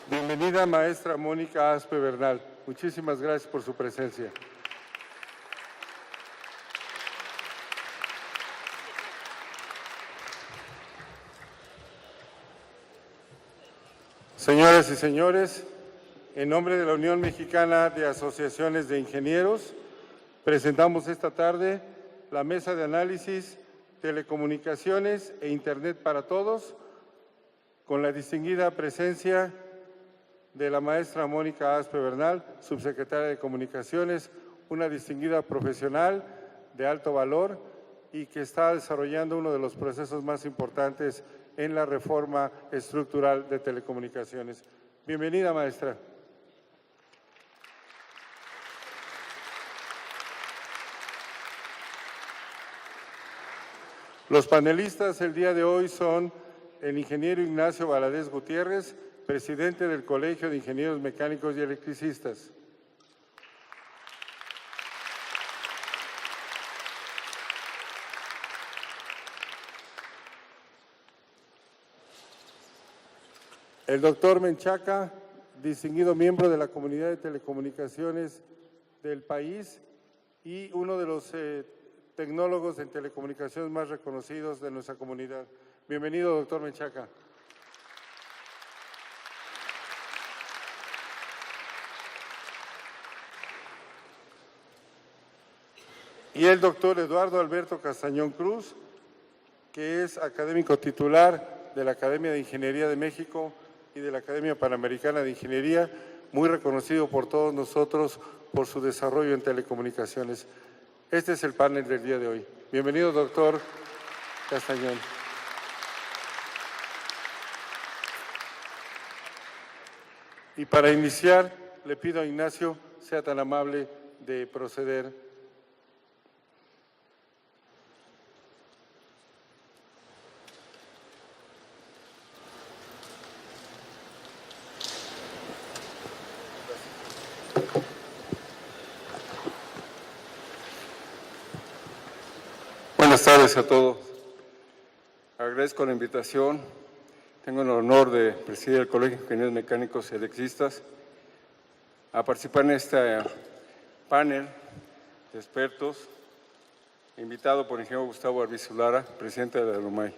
Bienvenida, maestra Mónica Aspe Bernal. Muchísimas gracias por su presencia. Señoras y señores, en nombre de la Unión Mexicana de Asociaciones de Ingenieros, presentamos esta tarde la Mesa de Análisis, Telecomunicaciones e Internet para Todos, con la distinguida presencia de la maestra Mónica Aspe Bernal, subsecretaria de Comunicaciones, una distinguida profesional de alto valor y que está desarrollando uno de los procesos más importantes en la reforma estructural de telecomunicaciones. Bienvenida, maestra. Los panelistas el día de hoy son el ingeniero Ignacio Valadez Gutiérrez, presidente del Colegio de Ingenieros Mecánicos y Electricistas. El doctor Menchaca, distinguido miembro de la comunidad de telecomunicaciones del país y uno de los tecnólogos en telecomunicaciones más reconocidos de nuestra comunidad. Bienvenido, doctor Menchaca. Y el doctor Eduardo Alberto Castañón Cruz, que es académico titular de la Academia de Ingeniería de México y de la Academia Panamericana de Ingeniería, muy reconocido por todos nosotros por su desarrollo en telecomunicaciones. Este es el panel del día de hoy. Bienvenido, doctor Castañón. Y para iniciar, le pido a Ignacio sea tan amable de proceder. Buenas tardes a todos. Agradezco la invitación. Tengo el honor de presidir el Colegio de Ingenieros Mecánicos y Electricistas a participar en este panel de expertos, invitado por el ingeniero Gustavo Arbizu Lara, presidente de la LUMAI.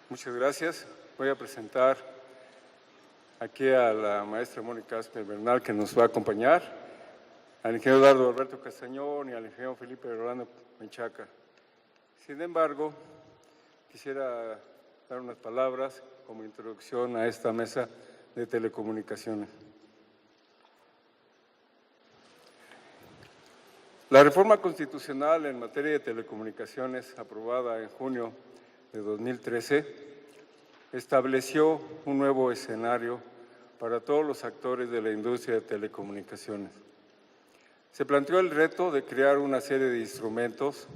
Muchas gracias. Voy a presentar aquí a la maestra Mónica Aspe Bernal, que nos va a acompañar, al ingeniero Eduardo Alberto Castañón y al ingeniero Felipe Rolando Menchaca. Sin embargo, quisiera dar unas palabras como introducción a esta mesa de telecomunicaciones. La reforma constitucional en materia de telecomunicaciones, aprobada en junio de 2013, estableció un nuevo escenario para todos los actores de la industria de telecomunicaciones. Se planteó el reto de crear una serie de instrumentos,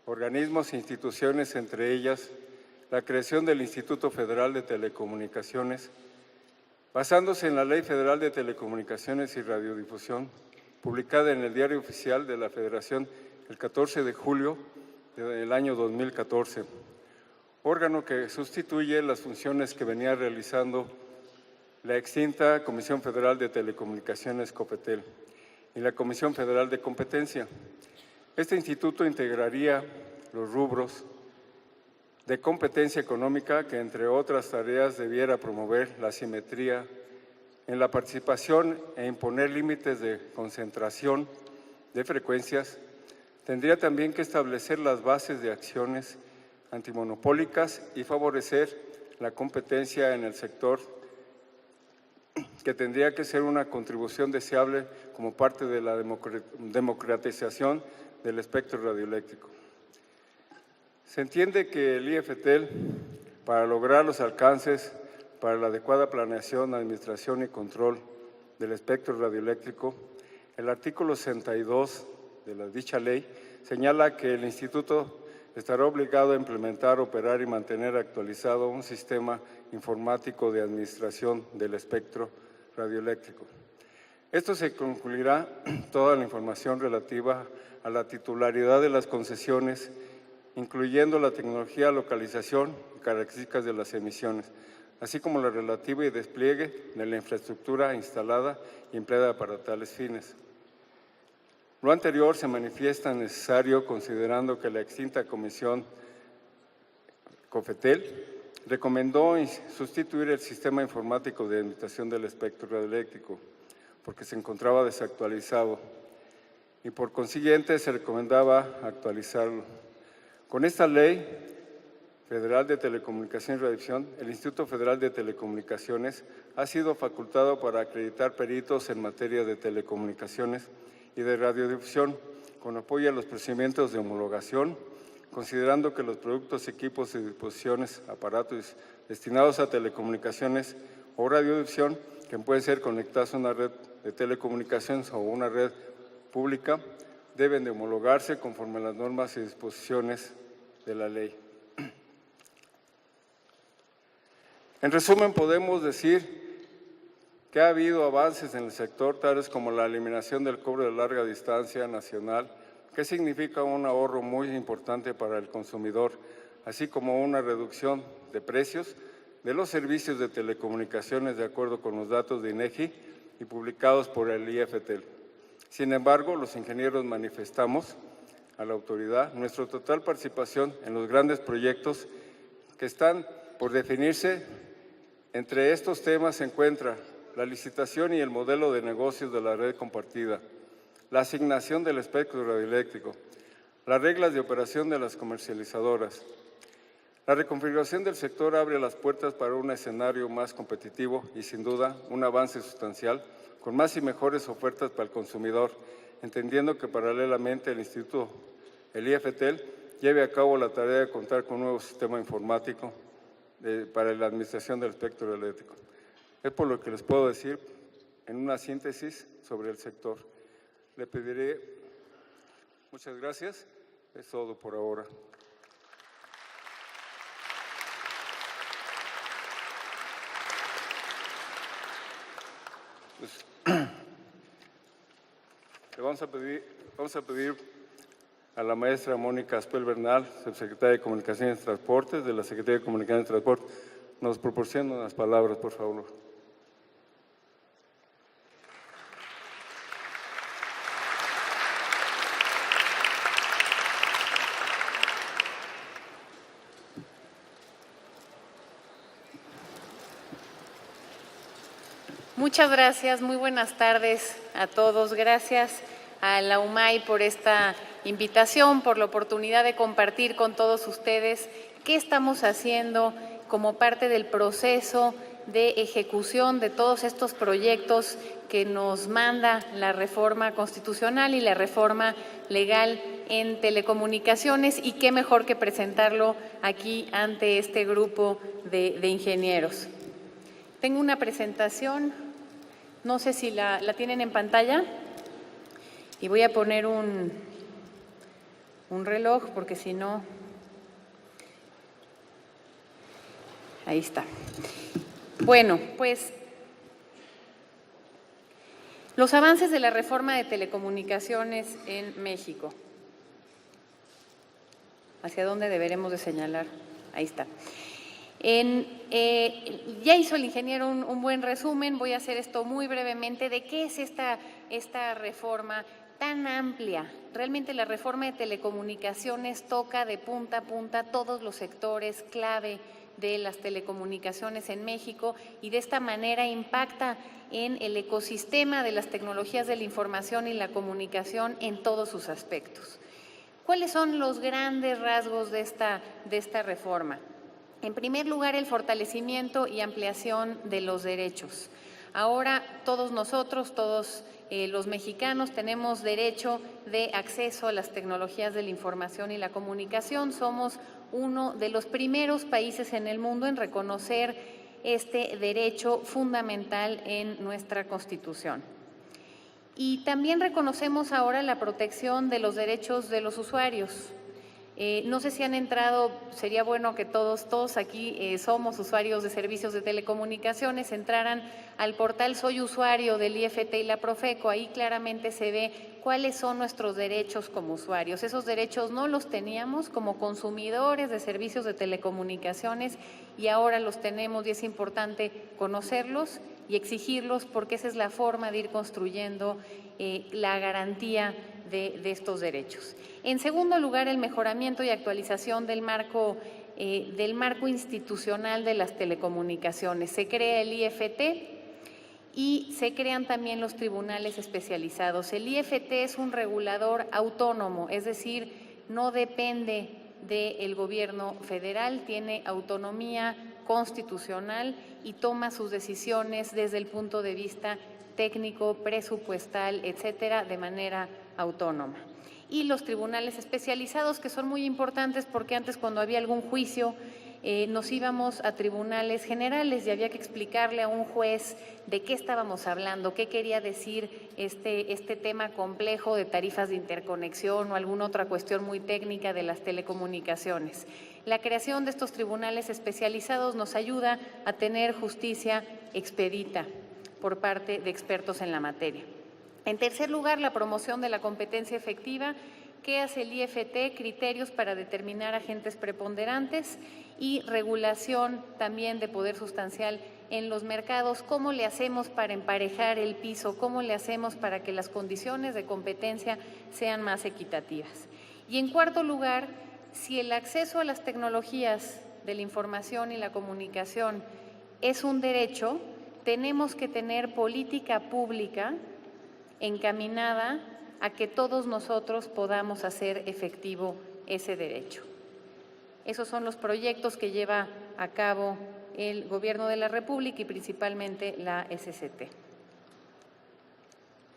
organismos e instituciones, entre ellas la creación del Instituto Federal de Telecomunicaciones, basándose en la Ley Federal de Telecomunicaciones y Radiodifusión, publicada en el Diario Oficial de la Federación el 14 de julio del año 2014, órgano que sustituye las funciones que venía realizando la extinta Comisión Federal de Telecomunicaciones, COFETEL, y la Comisión Federal de Competencia. Este instituto integraría los rubros de competencia económica que, entre otras tareas, debiera promover la simetría en la participación e imponer límites de concentración de frecuencias. Tendría también que establecer las bases de acciones antimonopólicas y favorecer la competencia en el sector, que tendría que ser una contribución deseable como parte de la democratización del espectro radioeléctrico. Se entiende que el IFTEL, para lograr los alcances para la adecuada planeación, administración y control del espectro radioeléctrico, el artículo 62 de la dicha ley señala que el Instituto estará obligado a implementar, operar y mantener actualizado un sistema informático de administración del espectro radioeléctrico. Esto se concluirá toda la información relativa a la titularidad de las concesiones, incluyendo la tecnología, localización y características de las emisiones, así como la relativa y despliegue de la infraestructura instalada y empleada para tales fines. Lo anterior se manifiesta necesario considerando que la extinta Comisión COFETEL recomendó sustituir el sistema informático de administración del espectro radioeléctrico porque se encontraba desactualizado y por consiguiente se recomendaba actualizarlo. Con esta Ley Federal de Telecomunicaciones y Radiodifusión, el Instituto Federal de Telecomunicaciones ha sido facultado para acreditar peritos en materia de telecomunicaciones y de radiodifusión, con apoyo a los procedimientos de homologación, considerando que los productos, equipos y disposiciones, aparatos destinados a telecomunicaciones o radiodifusión, que pueden ser conectados a una red de telecomunicaciones o una red pública, deben de homologarse conforme a las normas y disposiciones de la ley. En resumen, podemos decir que ha habido avances en el sector, tales como la eliminación del cobro de larga distancia nacional, que significa un ahorro muy importante para el consumidor, así como una reducción de precios de los servicios de telecomunicaciones de acuerdo con los datos de INEGI y publicados por el IFT. Sin embargo, los ingenieros manifestamos a la autoridad nuestra total participación en los grandes proyectos que están por definirse. Entre estos temas se encuentra la licitación y el modelo de negocios de la red compartida, la asignación del espectro radioeléctrico, las reglas de operación de las comercializadoras. La reconfiguración del sector abre las puertas para un escenario más competitivo y, sin duda, un avance sustancial con más y mejores ofertas para el consumidor, entendiendo que paralelamente el Instituto, el IFT, lleve a cabo la tarea de contar con un nuevo sistema informático para la administración del espectro eléctrico. Es por lo que les puedo decir en una síntesis sobre el sector. Le pediré muchas gracias. Es todo por ahora. Pues, le vamos a pedir a la maestra Mónica Aspel Bernal, subsecretaria de Comunicaciones y Transportes, de la Secretaría de Comunicaciones y Transportes, nos proporcione unas palabras, por favor. Muchas gracias, muy buenas tardes a todos. Gracias a la UMAI por esta invitación, por la oportunidad de compartir con todos ustedes qué estamos haciendo como parte del proceso de ejecución de todos estos proyectos que nos manda la reforma constitucional y la reforma legal en telecomunicaciones, y qué mejor que presentarlo aquí ante este grupo de ingenieros. Tengo una presentación, no sé si la tienen en pantalla, y voy a poner un reloj porque si no… Ahí está. Bueno, pues los avances de la reforma de telecomunicaciones en México. ¿Hacia dónde deberemos de señalar? Ahí está. Ya hizo el ingeniero un buen resumen, voy a hacer esto muy brevemente, de qué es esta reforma tan amplia. Realmente la reforma de telecomunicaciones toca de punta a punta todos los sectores clave de las telecomunicaciones en México y de esta manera impacta en el ecosistema de las tecnologías de la información y la comunicación en todos sus aspectos. ¿Cuáles son los grandes rasgos de esta reforma? En primer lugar, el fortalecimiento y ampliación de los derechos. Ahora todos nosotros, todos los mexicanos tenemos derecho de acceso a las tecnologías de la información y la comunicación. Somos uno de los primeros países en el mundo en reconocer este derecho fundamental en nuestra Constitución. Y también reconocemos ahora la protección de los derechos de los usuarios. No sé si han entrado, sería bueno que todos aquí somos usuarios de servicios de telecomunicaciones, entraran al portal Soy Usuario del IFT y la Profeco. Ahí claramente se ve cuáles son nuestros derechos como usuarios. Esos derechos no los teníamos como consumidores de servicios de telecomunicaciones y ahora los tenemos, y es importante conocerlos y exigirlos, porque esa es la forma de ir construyendo la garantía de estos derechos. En segundo lugar, el mejoramiento y actualización del marco institucional de las telecomunicaciones. Se crea el IFT y se crean también los tribunales especializados. El IFT es un regulador autónomo, es decir, no depende del gobierno federal, tiene autonomía constitucional y toma sus decisiones desde el punto de vista técnico, presupuestal, etcétera, de manera autónoma. Y los tribunales especializados, que son muy importantes porque antes, cuando había algún juicio, nos íbamos a tribunales generales y había que explicarle a un juez de qué estábamos hablando, qué quería decir este tema complejo de tarifas de interconexión o alguna otra cuestión muy técnica de las telecomunicaciones. La creación de estos tribunales especializados nos ayuda a tener justicia expedita por parte de expertos en la materia. En tercer lugar, la promoción de la competencia efectiva. ¿Qué hace el IFT? Criterios para determinar agentes preponderantes y regulación también de poder sustancial en los mercados. ¿Cómo le hacemos para emparejar el piso? ¿Cómo le hacemos para que las condiciones de competencia sean más equitativas? Y en cuarto lugar, si el acceso a las tecnologías de la información y la comunicación es un derecho, tenemos que tener política pública encaminada a que todos nosotros podamos hacer efectivo ese derecho. Esos son los proyectos que lleva a cabo el Gobierno de la República y principalmente la SCT.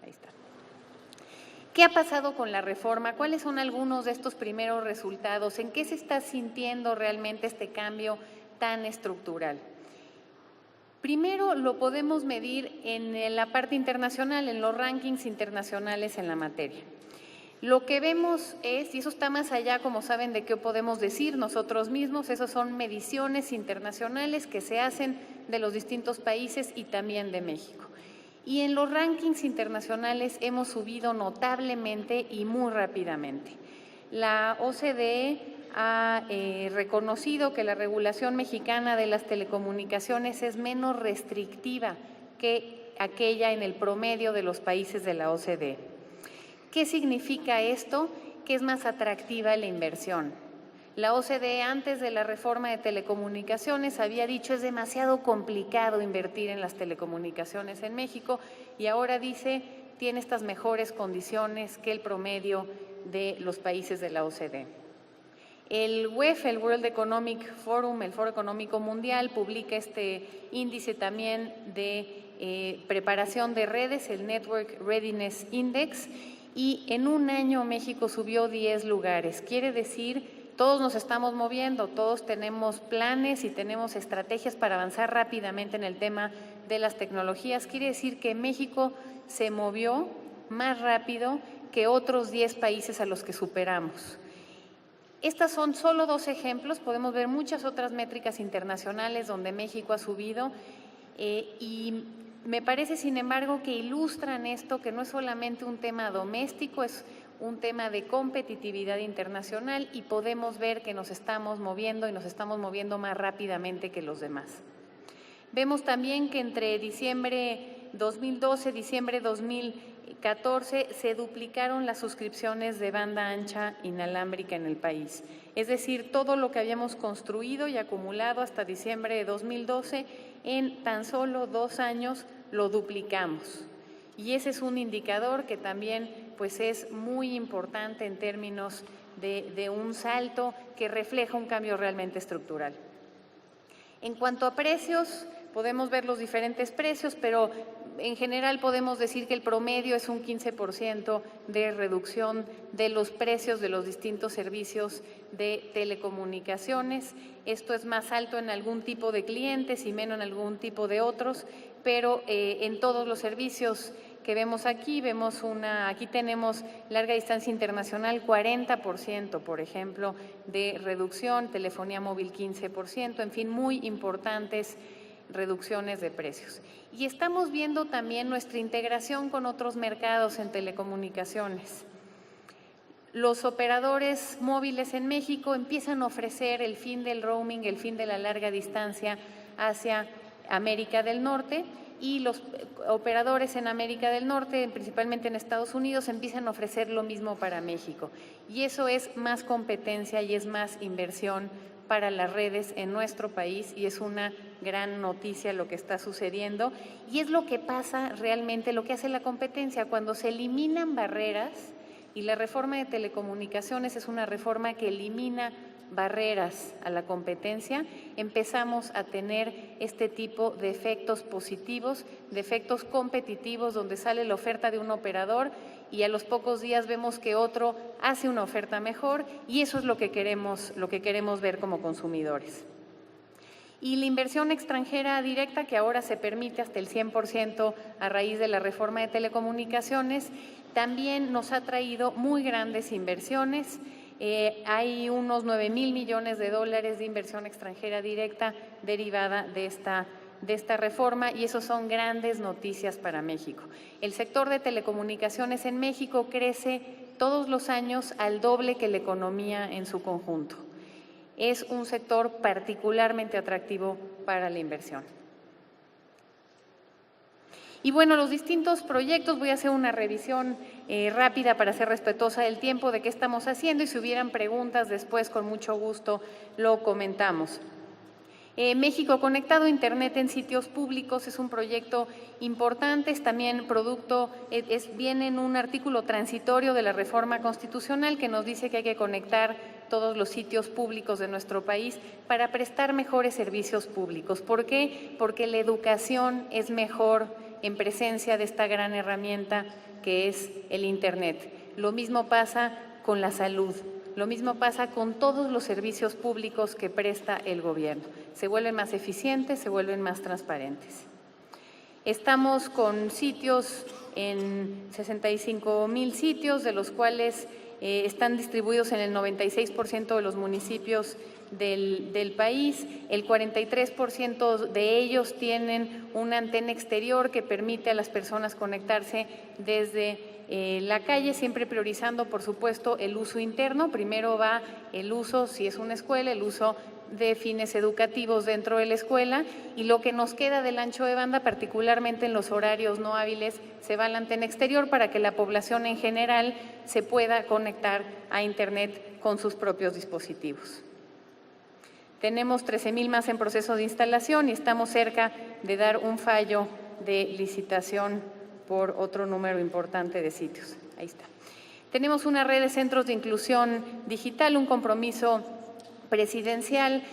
Ahí está. ¿Qué ha pasado con la reforma? ¿Cuáles son algunos de estos primeros resultados? ¿En qué se está sintiendo realmente este cambio tan estructural? Primero, lo podemos medir en la parte internacional, en los rankings internacionales en la materia. Lo que vemos es, y eso está más allá, como saben, de qué podemos decir nosotros mismos, esos son mediciones internacionales que se hacen de los distintos países y también de México. Y en los rankings internacionales hemos subido notablemente y muy rápidamente. La OCDE ha reconocido que la regulación mexicana de las telecomunicaciones es menos restrictiva que aquella en el promedio de los países de la OCDE. ¿Qué significa esto? Que es más atractiva la inversión. La OCDE, antes de la reforma de telecomunicaciones, había dicho es demasiado complicado invertir en las telecomunicaciones en México, y ahora dice tiene estas mejores condiciones que el promedio de los países de la OCDE. El WEF, el World Economic Forum, el Foro Económico Mundial, publica este índice también de preparación de redes, el Network Readiness Index, y en un año México subió 10 lugares. Quiere decir, todos nos estamos moviendo, todos tenemos planes y tenemos estrategias para avanzar rápidamente en el tema de las tecnologías. Quiere decir que México se movió más rápido que otros 10 países a los que superamos. Estas son solo 2 ejemplos, podemos ver muchas otras métricas internacionales donde México ha subido y me parece, sin embargo, que ilustran esto, que no es solamente un tema doméstico, es un tema de competitividad internacional y podemos ver que nos estamos moviendo y nos estamos moviendo más rápidamente que los demás. Vemos también que entre diciembre 2012 y diciembre 2014 se duplicaron las suscripciones de banda ancha inalámbrica en el país. Es decir, todo lo que habíamos construido y acumulado hasta diciembre de 2012, en tan solo 2 años lo duplicamos. Y ese es un indicador que también pues, es muy importante en términos de un salto que refleja un cambio realmente estructural. En cuanto a precios, podemos ver los diferentes precios, pero en general podemos decir que el promedio es un 15% de reducción de los precios de los distintos servicios de telecomunicaciones. Esto es más alto en algún tipo de clientes y menos en algún tipo de otros, pero en todos los servicios que vemos aquí, aquí tenemos larga distancia internacional 40%, por ejemplo, de reducción, telefonía móvil 15%, en fin, muy importantes reducciones de precios. Y estamos viendo también nuestra integración con otros mercados en telecomunicaciones. Los operadores móviles en México empiezan a ofrecer el fin del roaming, el fin de la larga distancia hacia América del Norte, y los operadores en América del Norte, principalmente en Estados Unidos, empiezan a ofrecer lo mismo para México. Y eso es más competencia y es más inversión para las redes en nuestro país, y es una gran noticia lo que está sucediendo. Y es lo que pasa realmente, lo que hace la competencia, cuando se eliminan barreras, y la reforma de telecomunicaciones es una reforma que elimina barreras a la competencia, empezamos a tener este tipo de efectos positivos, de efectos competitivos, donde sale la oferta de un operador y a los pocos días vemos que otro hace una oferta mejor, y eso es lo que queremos ver como consumidores. Y la inversión extranjera directa, que ahora se permite hasta el 100% a raíz de la reforma de telecomunicaciones, también nos ha traído muy grandes inversiones. Hay unos 9,000 millones de dólares de inversión extranjera directa derivada de esta reforma, y eso son grandes noticias para México. El sector de telecomunicaciones en México crece todos los años al doble que la economía en su conjunto. Es un sector particularmente atractivo para la inversión. Y bueno, los distintos proyectos, voy a hacer una revisión rápida para ser respetuosa del tiempo de qué estamos haciendo, y si hubieran preguntas después, con mucho gusto lo comentamos. México Conectado, Internet en sitios públicos, es un proyecto importante, es también producto, viene en un artículo transitorio de la reforma constitucional que nos dice que hay que conectar todos los sitios públicos de nuestro país para prestar mejores servicios públicos. ¿Por qué? Porque la educación es mejor en presencia de esta gran herramienta que es el Internet. Lo mismo pasa con la salud. Lo mismo pasa con todos los servicios públicos que presta el gobierno. Se vuelven más eficientes, se vuelven más transparentes. Estamos con sitios en 65,000 sitios, de los cuales están distribuidos en el 96% de los municipios del país. El 43% de ellos tienen una antena exterior que permite a las personas conectarse desde la calle, siempre priorizando, por supuesto, el uso interno. Primero va el uso, si es una escuela, el uso de fines educativos dentro de la escuela, y lo que nos queda del ancho de banda, particularmente en los horarios no hábiles, se va a la antena exterior para que la población en general se pueda conectar a Internet con sus propios dispositivos. Tenemos 13,000 más en proceso de instalación y estamos cerca de dar un fallo de licitación por otro número importante de sitios. Ahí está. Tenemos una red de centros de inclusión digital, un compromiso presidencial.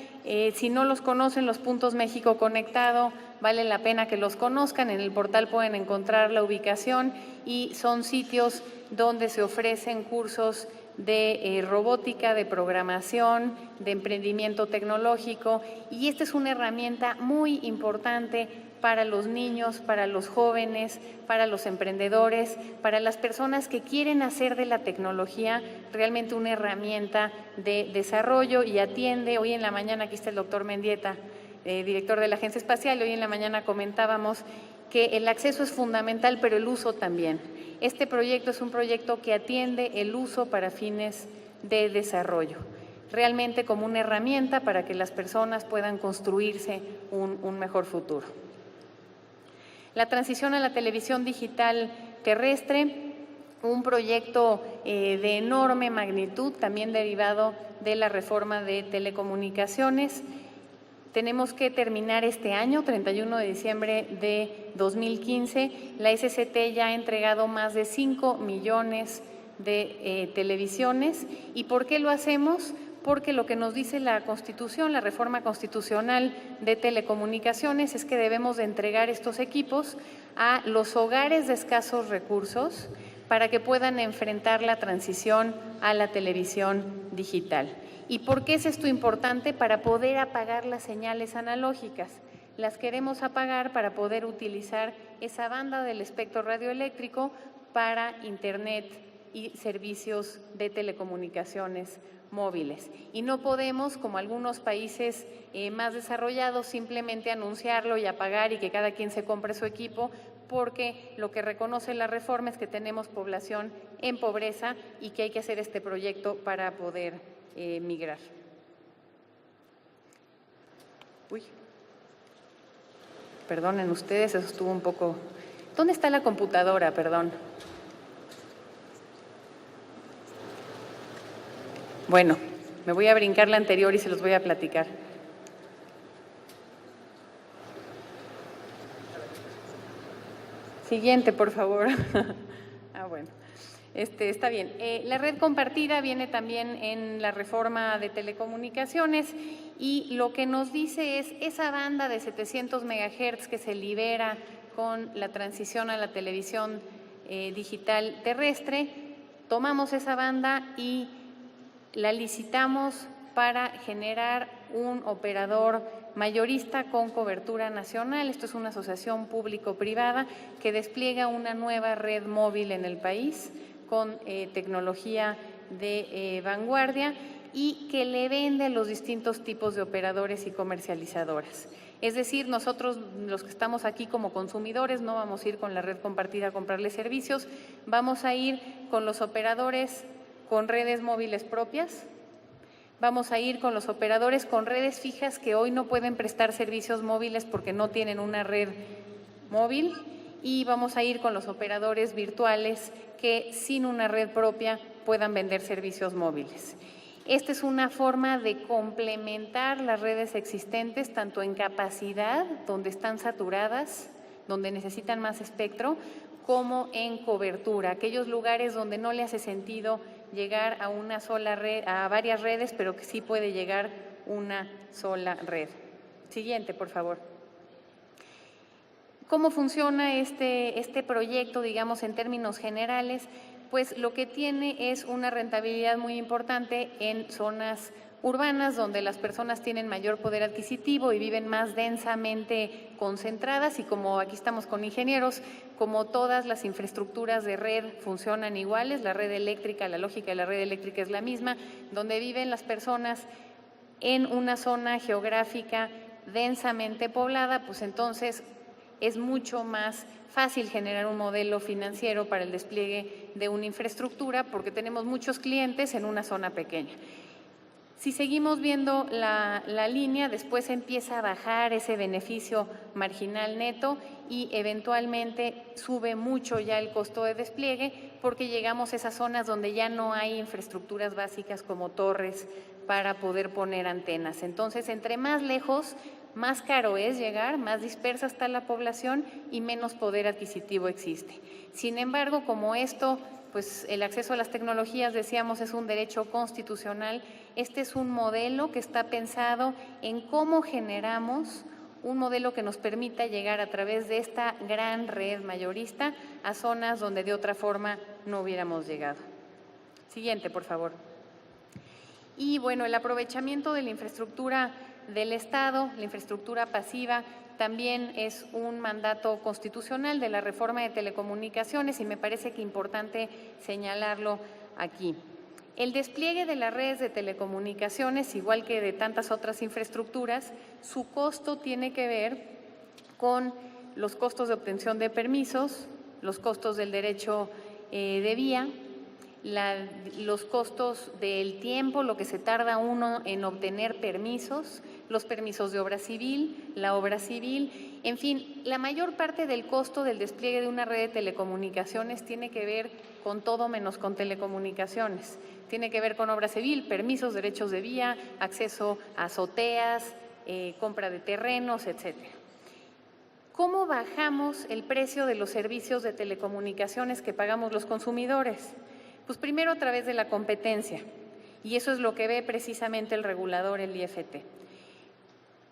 Si no los conocen, los puntos México Conectado, vale la pena que los conozcan. En el portal pueden encontrar la ubicación, y son sitios donde se ofrecen cursos de robótica, de programación, de emprendimiento tecnológico, y esta es una herramienta muy importante para los niños, para los jóvenes, para los emprendedores, para las personas que quieren hacer de la tecnología realmente una herramienta de desarrollo, y atiende. Hoy en la mañana, aquí está el doctor Mendieta, director de la Agencia Espacial, hoy en la mañana comentábamos que el acceso es fundamental, pero el uso también. Este proyecto es un proyecto que atiende el uso para fines de desarrollo, realmente como una herramienta para que las personas puedan construirse un mejor futuro. La transición a la televisión digital terrestre, un proyecto de enorme magnitud, también derivado de la reforma de telecomunicaciones. Tenemos que terminar este año, 31 de diciembre de 2015. La SCT ya ha entregado más de 5 millones de televisiones. ¿Y por qué lo hacemos? Porque lo que nos dice la Constitución, la reforma constitucional de telecomunicaciones, es que debemos de entregar estos equipos a los hogares de escasos recursos para que puedan enfrentar la transición a la televisión digital. ¿Y por qué es esto importante? Para poder apagar las señales analógicas. las queremos apagar para poder utilizar esa banda del espectro radioeléctrico para Internet y servicios de telecomunicaciones móviles. Y no podemos, como algunos países más desarrollados, simplemente anunciarlo y apagar y que cada quien se compre su equipo, porque lo que reconoce la reforma es que tenemos población en pobreza y que hay que hacer este proyecto para poder migrar. Uy, perdonen ustedes, eso estuvo un poco… ¿Dónde está la computadora? Perdón. Bueno, me voy a brincar la anterior y se los voy a platicar. Siguiente, por favor. Bueno, está bien. La red compartida viene también en la reforma de telecomunicaciones y lo que nos dice es esa banda de 700 megahertz que se libera con la transición a la televisión digital terrestre, tomamos esa banda y la licitamos para generar un operador mayorista con cobertura nacional. Esto es una asociación público-privada que despliega una nueva red móvil en el país con tecnología de vanguardia y que le vende a los distintos tipos de operadores y comercializadoras. Es decir, nosotros los que estamos aquí como consumidores no vamos a ir con la red compartida a comprarle servicios, vamos a ir con los operadores con redes móviles propias, vamos a ir con los operadores con redes fijas que hoy no pueden prestar servicios móviles porque no tienen una red móvil y vamos a ir con los operadores virtuales que sin una red propia puedan vender servicios móviles. Esta es una forma de complementar las redes existentes, tanto en capacidad, donde están saturadas, donde necesitan más espectro, como en cobertura, aquellos lugares donde no le hace sentido llegar a una sola red, a varias redes, pero que sí puede llegar una sola red. Siguiente, por favor. ¿Cómo funciona este proyecto, digamos, en términos generales? Pues lo que tiene es una rentabilidad muy importante en zonas urbanas donde las personas tienen mayor poder adquisitivo y viven más densamente concentradas y como aquí estamos con ingenieros, como todas las infraestructuras de red funcionan iguales, la red eléctrica, la lógica de la red eléctrica es la misma, donde viven las personas en una zona geográfica densamente poblada, pues entonces es mucho más fácil generar un modelo financiero para el despliegue de una infraestructura porque tenemos muchos clientes en una zona pequeña. Si seguimos viendo la línea, después empieza a bajar ese beneficio marginal neto y eventualmente sube mucho ya el costo de despliegue porque llegamos a esas zonas donde ya no hay infraestructuras básicas como torres para poder poner antenas. Entonces, entre más lejos, más caro es llegar, más dispersa está la población y menos poder adquisitivo existe. Sin embargo, como esto, pues el acceso a las tecnologías, decíamos, es un derecho constitucional, este es un modelo que está pensado en cómo generamos un modelo que nos permita llegar a través de esta gran red mayorista a zonas donde de otra forma no hubiéramos llegado. Siguiente, por favor. Y bueno, el aprovechamiento de la infraestructura del Estado, la infraestructura pasiva, también es un mandato constitucional de la reforma de telecomunicaciones y me parece que es importante señalarlo aquí. El despliegue de las redes de telecomunicaciones, igual que de tantas otras infraestructuras, su costo tiene que ver con los costos de obtención de permisos, los costos del derecho de vía, los costos del tiempo, lo que se tarda uno en obtener permisos, los permisos de obra civil, la obra civil, en fin, la mayor parte del costo del despliegue de una red de telecomunicaciones tiene que ver con todo menos con telecomunicaciones. Tiene que ver con obra civil, permisos, derechos de vía, acceso a azoteas, compra de terrenos, etcétera. ¿Cómo bajamos el precio de los servicios de telecomunicaciones que pagamos los consumidores? Pues primero a través de la competencia, y eso es lo que ve precisamente el regulador, el IFT.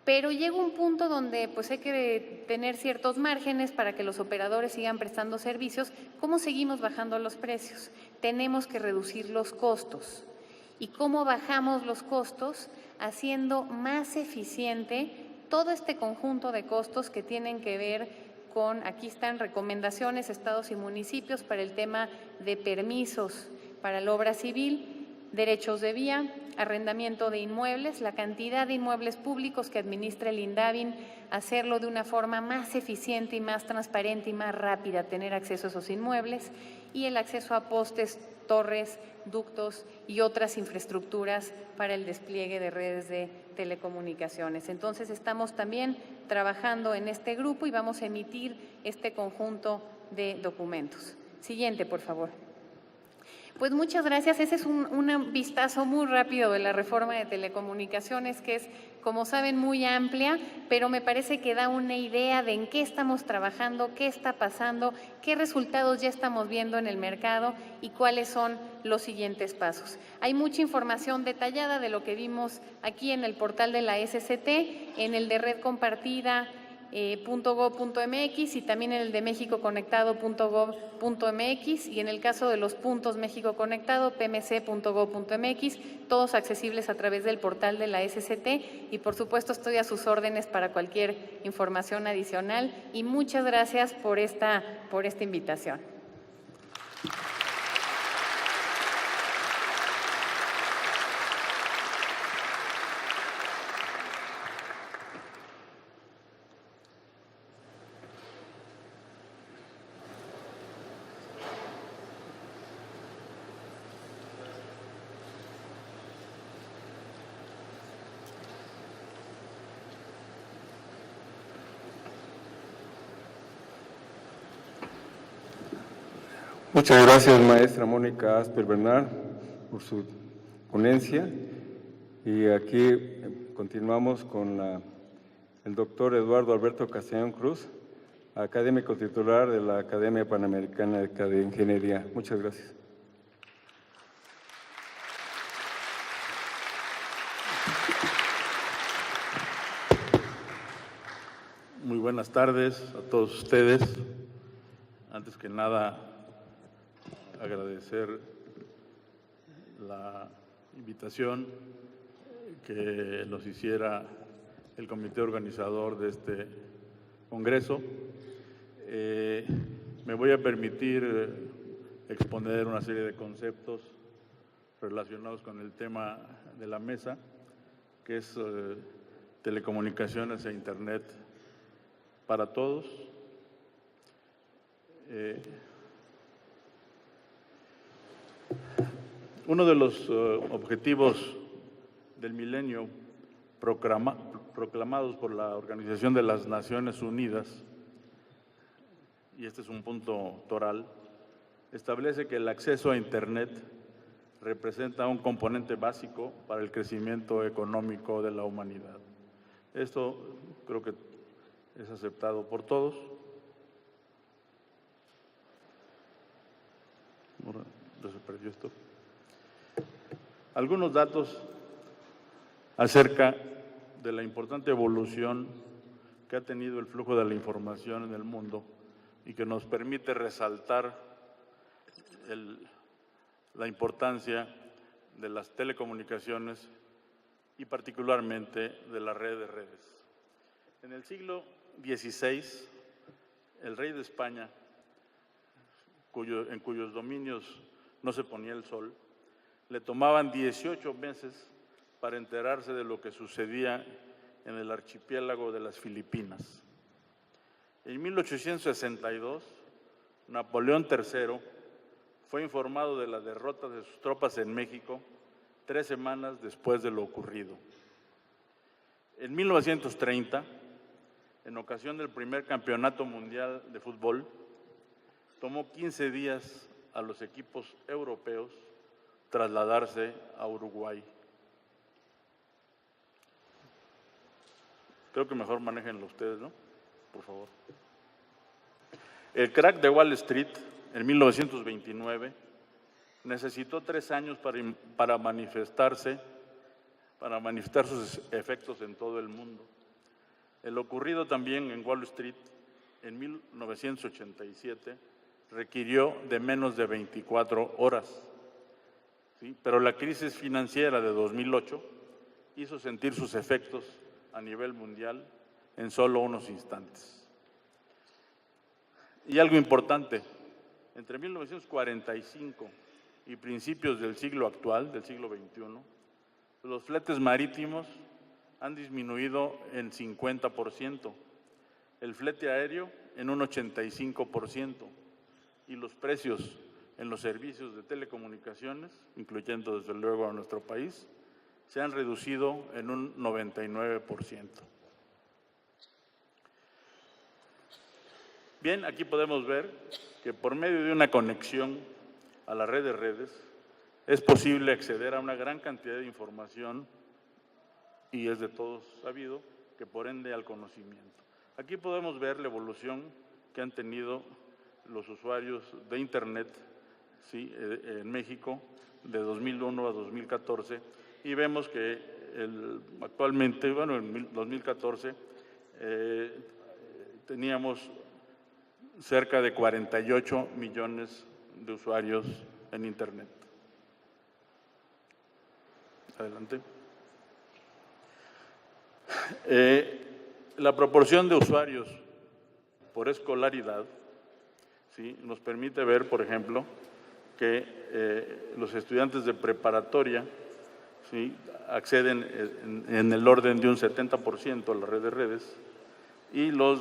Pero llega un punto donde pues hay que tener ciertos márgenes para que los operadores sigan prestando servicios. ¿Cómo seguimos bajando los precios? Tenemos que reducir los costos. ¿Y cómo bajamos los costos? Haciendo más eficiente todo este conjunto de costos que tienen que ver con, aquí están recomendaciones, estados y municipios para el tema de permisos para la obra civil, derechos de vía, arrendamiento de inmuebles, la cantidad de inmuebles públicos que administra el INDAVIN, hacerlo de una forma más eficiente y más transparente y más rápida, tener acceso a esos inmuebles, y el acceso a postes, torres, ductos y otras infraestructuras para el despliegue de redes de telecomunicaciones. Entonces, estamos también trabajando en este grupo y vamos a emitir este conjunto de documentos. Siguiente, por favor. Pues muchas gracias. Ese es un vistazo muy rápido de la reforma de telecomunicaciones, que es, como saben, muy amplia, pero me parece que da una idea de en qué estamos trabajando, qué está pasando, qué resultados ya estamos viendo en el mercado y cuáles son los siguientes pasos. Hay mucha información detallada de lo que vimos aquí en el portal de la SCT, en el de Red Compartida, .gov.mx y también en el de mexicoconectado.gov.mx y en el caso de los puntos México Conectado, pmc.gov.mx, todos accesibles a través del portal de la SCT y por supuesto estoy a sus órdenes para cualquier información adicional y muchas gracias por esta invitación. Muchas gracias, maestra Mónica Asper Bernal, por su ponencia. Y aquí continuamos con el doctor Eduardo Alberto Castellón Cruz, académico titular de la Academia Panamericana de Ingeniería. Muchas gracias. Muy buenas tardes a todos ustedes. Antes que nada, agradecer la invitación que nos hiciera el comité organizador de este congreso. Me voy a permitir exponer una serie de conceptos relacionados con el tema de la mesa, que es telecomunicaciones e Internet para todos. Uno de los objetivos del milenio proclamados por la Organización de las Naciones Unidas, y este es un punto toral, establece que el acceso a Internet representa un componente básico para el crecimiento económico de la humanidad. Esto creo que es aceptado por todos. ¿Ya se perdió esto? Algunos datos acerca de la importante evolución que ha tenido el flujo de la información en el mundo y que nos permite resaltar la importancia de las telecomunicaciones y particularmente de la red de redes. En el siglo XVI, el rey de España, en cuyos dominios no se ponía el sol, le tomaban 18 meses para enterarse de lo que sucedía en el archipiélago de las Filipinas. En 1862, Napoleón III fue informado de la derrota de sus tropas en México 3 semanas después de lo ocurrido. En 1930, en ocasión del primer campeonato mundial de fútbol, tomó 15 días a los equipos europeos trasladarse a Uruguay. Creo que mejor manéjenlo ustedes, ¿no? Por favor. El crack de Wall Street, en 1929, necesitó 3 años para manifestar sus efectos en todo el mundo. El ocurrido también en Wall Street, en 1987, requirió de menos de 24 horas. ¿Sí? Pero la crisis financiera de 2008 hizo sentir sus efectos a nivel mundial en solo unos instantes. Y algo importante, entre 1945 y principios del siglo actual, del siglo XXI, los fletes marítimos han disminuido en 50%, el flete aéreo en un 85% y los precios en los servicios de telecomunicaciones, incluyendo desde luego a nuestro país, se han reducido en un 99%. Bien, aquí podemos ver que por medio de una conexión a la red de redes es posible acceder a una gran cantidad de información y es de todos sabido que por ende al conocimiento. Aquí podemos ver la evolución que han tenido los usuarios de Internet, ¿sí?, en México de 2001 a 2014 y vemos que actualmente, bueno, en 2014 teníamos cerca de 48 millones de usuarios en Internet. Adelante. La proporción de usuarios por escolaridad, ¿sí?, nos permite ver, por ejemplo, que los estudiantes de preparatoria, ¿sí?, acceden en el orden de un 70% a la red de redes y los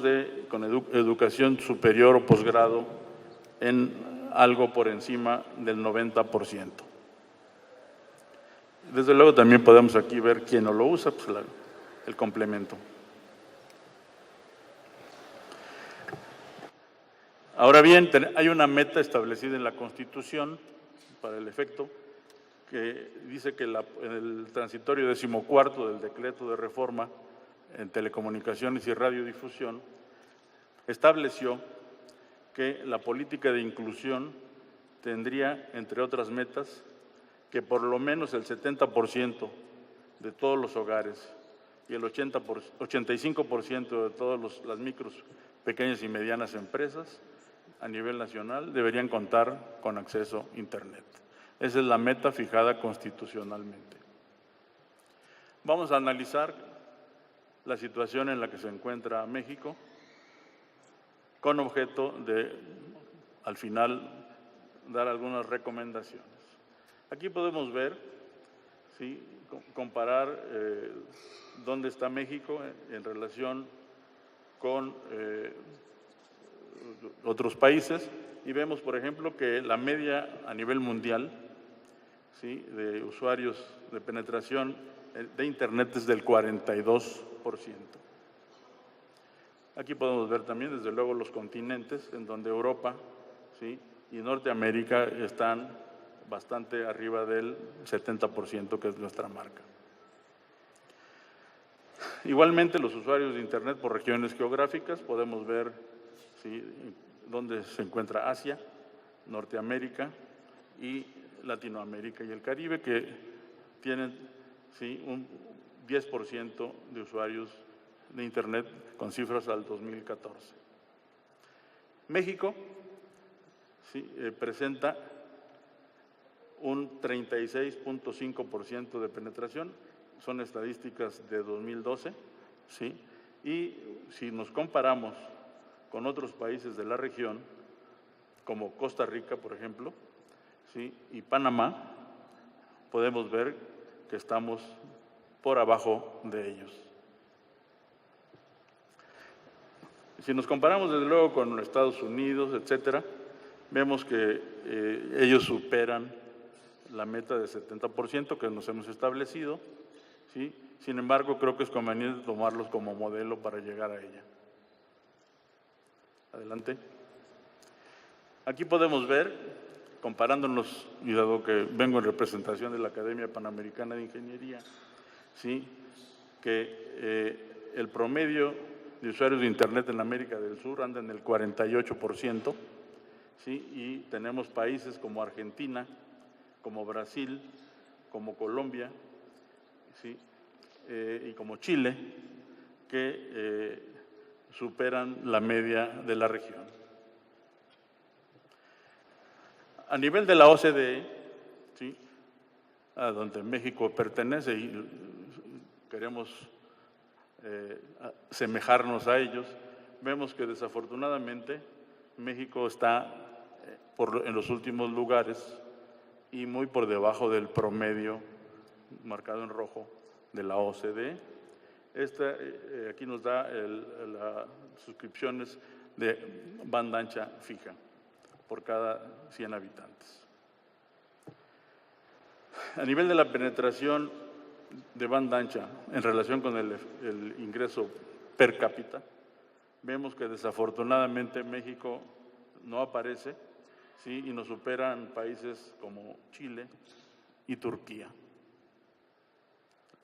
con educación superior o posgrado en algo por encima del 90%. Desde luego también podemos aquí ver quién no lo usa, pues el complemento. Ahora bien, hay una meta establecida en la Constitución para el efecto que dice que en el transitorio 14º del decreto de reforma en telecomunicaciones y radiodifusión estableció que la política de inclusión tendría, entre otras metas, que por lo menos el 70% de todos los hogares y el 85% de todas las micros, pequeñas y medianas empresas a nivel nacional deberían contar con acceso a Internet. Esa es la meta fijada constitucionalmente. Vamos a analizar la situación en la que se encuentra México con objeto de, al final, dar algunas recomendaciones. Aquí podemos ver, ¿sí?, comparar dónde está México en relación con otros países y vemos, por ejemplo, que la media a nivel mundial, ¿sí?, de usuarios de penetración de Internet es del 42%. Aquí podemos ver también, desde luego, los continentes en donde Europa, ¿sí?, y Norteamérica están bastante arriba del 70%, que es nuestra marca. Igualmente, los usuarios de Internet por regiones geográficas, podemos ver, ¿sí?, dónde se encuentra Asia, Norteamérica y Latinoamérica y el Caribe, que tienen, ¿sí?, un 10% de usuarios de Internet con cifras al 2014. México, ¿sí?, presenta un 36.5% de penetración, son estadísticas de 2012, ¿sí?, y si nos comparamos con otros países de la región, como Costa Rica, por ejemplo, ¿sí?, y Panamá, podemos ver que estamos por abajo de ellos. Si nos comparamos, desde luego, con Estados Unidos, etcétera, vemos que ellos superan la meta de 70% que nos hemos establecido, ¿sí? Sin embargo, creo que es conveniente tomarlos como modelo para llegar a ella. Adelante. Aquí podemos ver, comparándonos, y dado que vengo en representación de la Academia Panamericana de Ingeniería, ¿sí?, que el promedio de usuarios de Internet en América del Sur anda en el 48%, ¿sí?, y tenemos países como Argentina, como Brasil, como Colombia, ¿sí?, y como Chile, que superan la media de la región. A nivel de la OCDE, ¿sí?, a donde México pertenece y queremos asemejarnos a ellos, vemos que desafortunadamente México está en los últimos lugares y muy por debajo del promedio marcado en rojo de la OCDE. Aquí nos da las suscripciones de banda ancha fija por cada 100 habitantes. A nivel de la penetración de banda ancha en relación con el ingreso per cápita, vemos que desafortunadamente México no aparece, ¿sí? Y nos superan países como Chile y Turquía.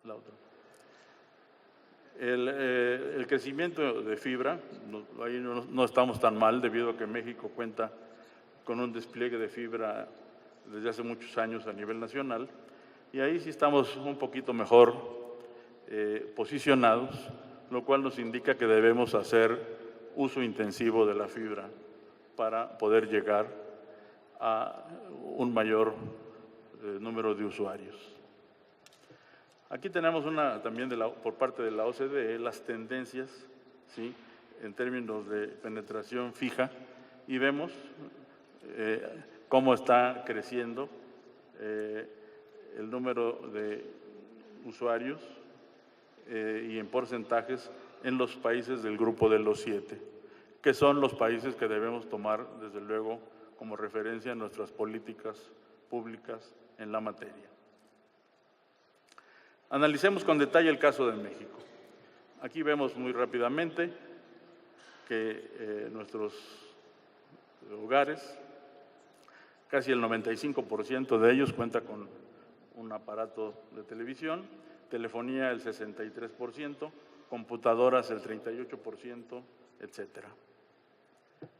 La otra. El crecimiento de fibra, ahí no estamos tan mal debido a que México cuenta con un despliegue de fibra desde hace muchos años a nivel nacional, y ahí sí estamos un poquito mejor posicionados, lo cual nos indica que debemos hacer uso intensivo de la fibra para poder llegar a un mayor número de usuarios. Aquí tenemos también por parte de la OCDE las tendencias, ¿sí?, en términos de penetración fija, y vemos cómo está creciendo el número de usuarios y en porcentajes en los países del grupo de los 7, que son los países que debemos tomar, desde luego, como referencia en nuestras políticas públicas en la materia. Analicemos con detalle el caso de México. Aquí vemos muy rápidamente que nuestros hogares, casi el 95% de ellos cuenta con un aparato de televisión, telefonía el 63%, computadoras el 38%, etcétera.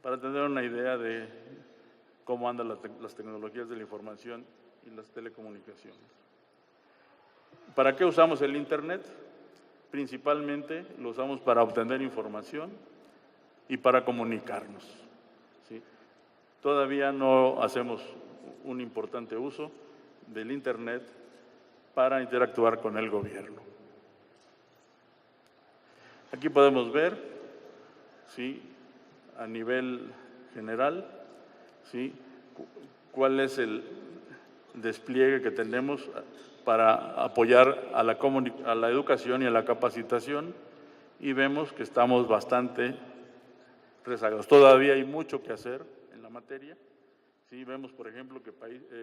Para tener una idea de cómo andan las tecnologías de la información y las telecomunicaciones. ¿Para qué usamos el Internet? Principalmente lo usamos para obtener información y para comunicarnos, ¿sí? Todavía no hacemos un importante uso del Internet para interactuar con el gobierno. Aquí podemos ver, ¿sí?, a nivel general, ¿sí?, cuál es el despliegue que tenemos para apoyar a la educación y a la capacitación, y vemos que estamos bastante rezagados. Todavía hay mucho que hacer en la materia. Sí, vemos, por ejemplo, que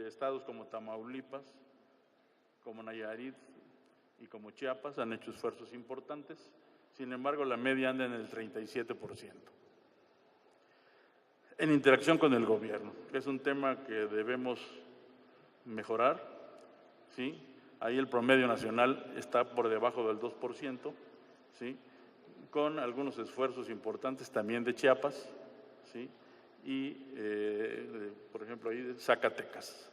estados como Tamaulipas, como Nayarit y como Chiapas han hecho esfuerzos importantes. Sin embargo, la media anda en el 37%. En interacción con el gobierno, que es un tema que debemos mejorar, ¿sí? Ahí el promedio nacional está por debajo del 2%, ¿sí?, con algunos esfuerzos importantes también de Chiapas, ¿sí?, y, por ejemplo, ahí de Zacatecas.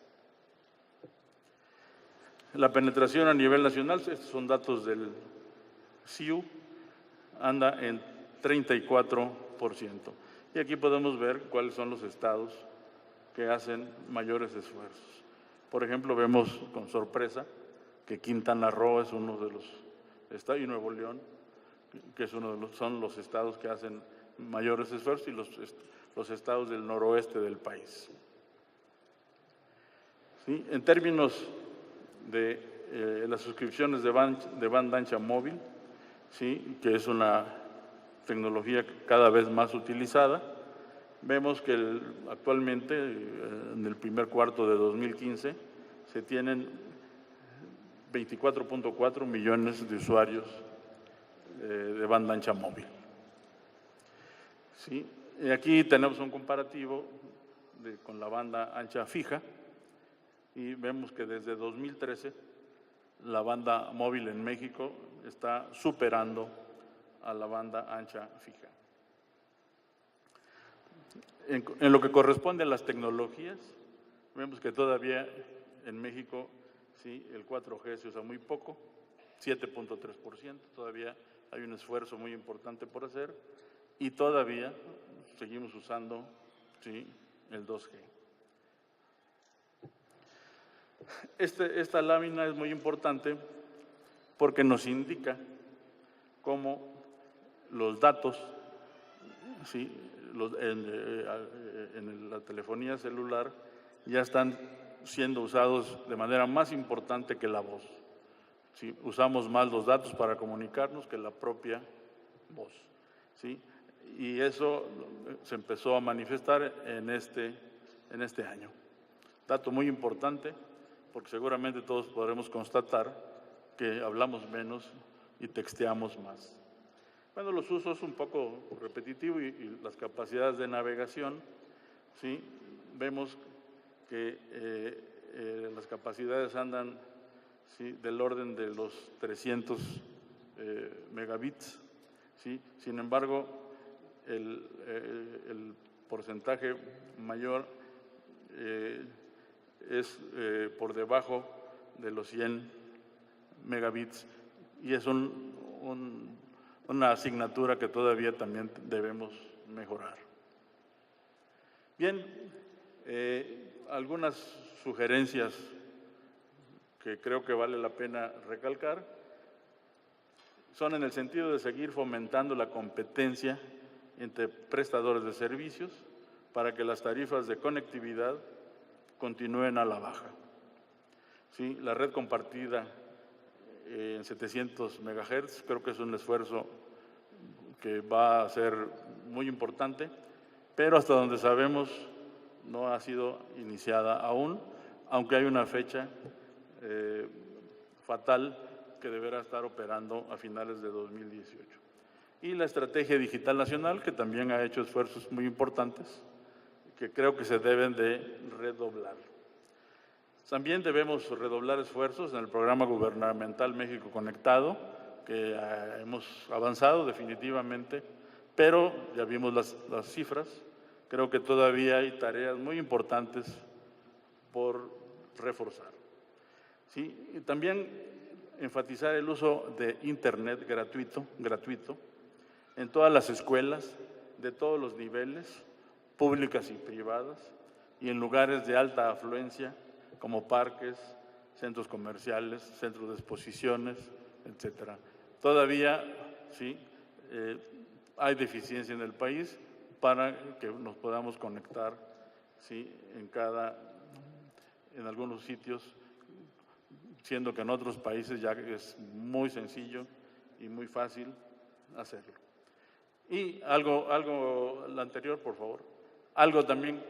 La penetración a nivel nacional, estos son datos del CIU, anda en 34%. Y aquí podemos ver cuáles son los estados que hacen mayores esfuerzos. Por ejemplo, vemos con sorpresa que Quintana Roo es uno de los estados, y Nuevo León, que son los estados que hacen mayores esfuerzos, y los estados del noroeste del país. ¿Sí? En términos de las suscripciones de banda ancha móvil, ¿sí?, que es una tecnología cada vez más utilizada, vemos que actualmente, en el primer cuarto de 2015, se tienen 24.4 millones de usuarios de banda ancha móvil. ¿Sí? Y aquí tenemos un comparativo con la banda ancha fija, y vemos que desde 2013 la banda móvil en México está superando a la banda ancha fija. En lo que corresponde a las tecnologías, vemos que todavía en México, sí, el 4G se usa muy poco, 7.3%, todavía hay un esfuerzo muy importante por hacer, y todavía seguimos usando, sí, el 2G. Esta lámina es muy importante porque nos indica cómo los datos, ¿sí?, en la telefonía celular ya están siendo usados de manera más importante que la voz. ¿Sí? Usamos más los datos para comunicarnos que la propia voz. ¿Sí? Y eso se empezó a manifestar en este año. Dato muy importante, porque seguramente todos podremos constatar que hablamos menos y texteamos más. Bueno, los usos un poco repetitivos y las capacidades de navegación, ¿sí? Vemos que las capacidades andan, ¿sí?, del orden de los 300 megabits, ¿sí? Sin embargo, el porcentaje mayor es por debajo de los 100 megabits y es una asignatura que todavía también debemos mejorar. Bien, algunas sugerencias que creo que vale la pena recalcar son en el sentido de seguir fomentando la competencia entre prestadores de servicios para que las tarifas de conectividad continúen a la baja. ¿Sí? La red compartida en 700 MHz creo que es un esfuerzo que va a ser muy importante, pero hasta donde sabemos no ha sido iniciada aún, aunque hay una fecha fatal que deberá estar operando a finales de 2018. Y la Estrategia Digital Nacional, que también ha hecho esfuerzos muy importantes, que creo que se deben de redoblar. También debemos redoblar esfuerzos en el programa gubernamental México Conectado, que hemos avanzado definitivamente, pero ya vimos las cifras. Creo que todavía hay tareas muy importantes por reforzar. ¿Sí? Y también enfatizar el uso de Internet gratuito en todas las escuelas de todos los niveles, públicas y privadas, y en lugares de alta afluencia como parques, centros comerciales, centros de exposiciones, etcétera. Todavía sí hay deficiencia en el país para que nos podamos conectar, sí, en algunos sitios, siendo que en otros países ya es muy sencillo y muy fácil hacerlo. Y algo lo anterior, por favor. Algo también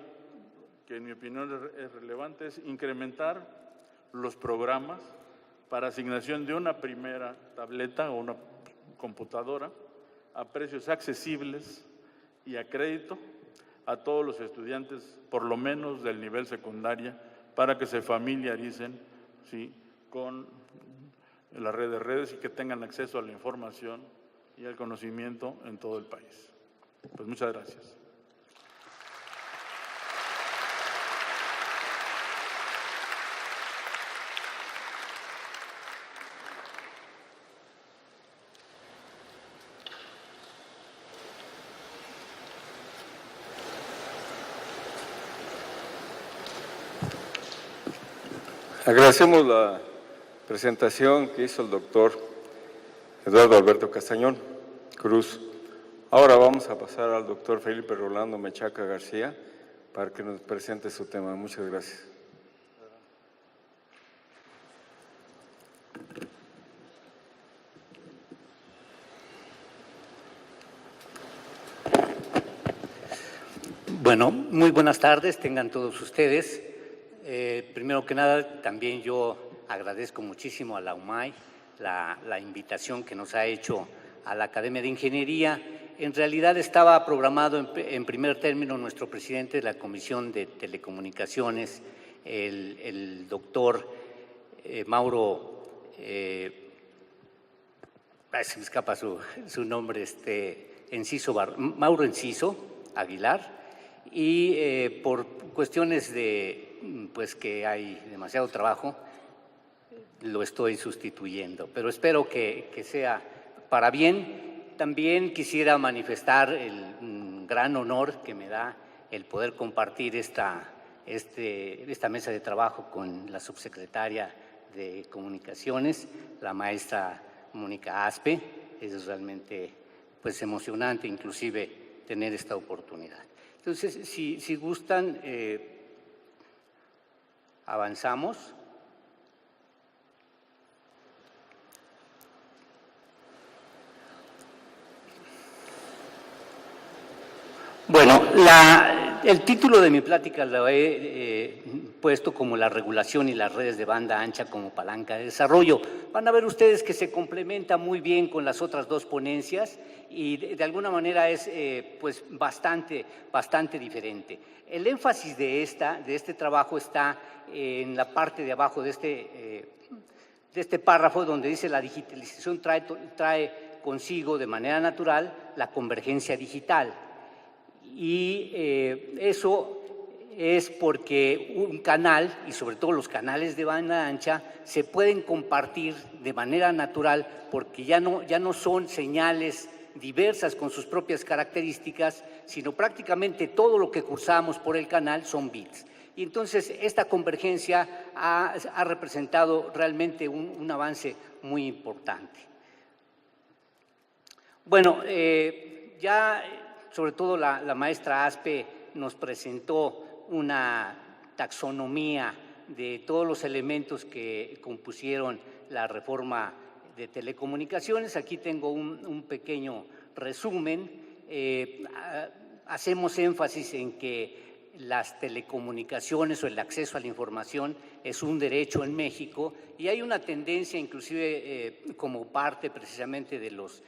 que en mi opinión es relevante es incrementar los programas para asignación de una primera tableta o una computadora a precios accesibles y a crédito a todos los estudiantes, por lo menos del nivel secundaria, para que se familiaricen, ¿sí?, con la red de redes y que tengan acceso a la información y al conocimiento en todo el país. Pues muchas gracias. Agradecemos la presentación que hizo el doctor Eduardo Alberto Castañón Cruz. Ahora vamos a pasar al doctor Felipe Rolando Mechaca García para que nos presente su tema. Muchas gracias. Bueno, muy buenas tardes, tengan todos ustedes. Primero que nada, también yo agradezco muchísimo a la UMAI la invitación que nos ha hecho a la Academia de Ingeniería. En realidad estaba programado en primer término nuestro presidente de la Comisión de Telecomunicaciones, el doctor Mauro, se me escapa su nombre, Mauro Enciso Aguilar, y por cuestiones de pues que hay demasiado trabajo, lo estoy sustituyendo, pero espero que sea para bien. También quisiera manifestar el gran honor que me da el poder compartir esta mesa de trabajo con la subsecretaria de Comunicaciones, la maestra Mónica Aspe. es realmente pues emocionante inclusive tener esta oportunidad. Entonces, si gustan, avanzamos. Bueno, el título de mi plática lo he puesto como la regulación y las redes de banda ancha como palanca de desarrollo. Van a ver ustedes que se complementa muy bien con las otras dos ponencias y de alguna manera es pues bastante diferente. El énfasis de este trabajo está en la parte de abajo de este párrafo donde dice la digitalización trae consigo de manera natural la convergencia digital. Y eso es porque un canal, y sobre todo los canales de banda ancha, se pueden compartir de manera natural porque ya no son señales diversas con sus propias características, sino prácticamente todo lo que cursamos por el canal son bits. Y entonces esta convergencia ha representado realmente un avance muy importante. Bueno, ya sobre todo la maestra Aspe nos presentó una taxonomía de todos los elementos que compusieron la reforma de telecomunicaciones. Aquí tengo un pequeño resumen. Hacemos énfasis en que las telecomunicaciones o el acceso a la información es un derecho en México y hay una tendencia, inclusive como parte precisamente de los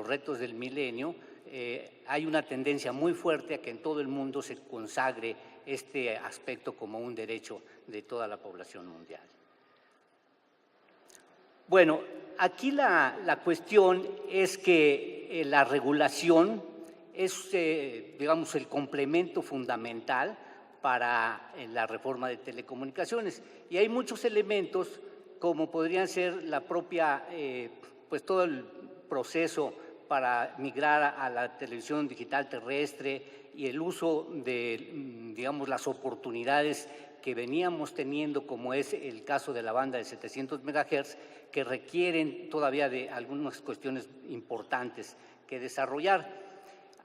retos del milenio, hay una tendencia muy fuerte a que en todo el mundo se consagre este aspecto como un derecho de toda la población mundial. Bueno, aquí la cuestión es que la regulación es, digamos, el complemento fundamental para la reforma de telecomunicaciones y hay muchos elementos como podrían ser la propia, pues todo el proceso para migrar a la televisión digital terrestre y el uso de, digamos, las oportunidades que veníamos teniendo, como es el caso de la banda de 700 MHz, que requieren todavía de algunas cuestiones importantes que desarrollar.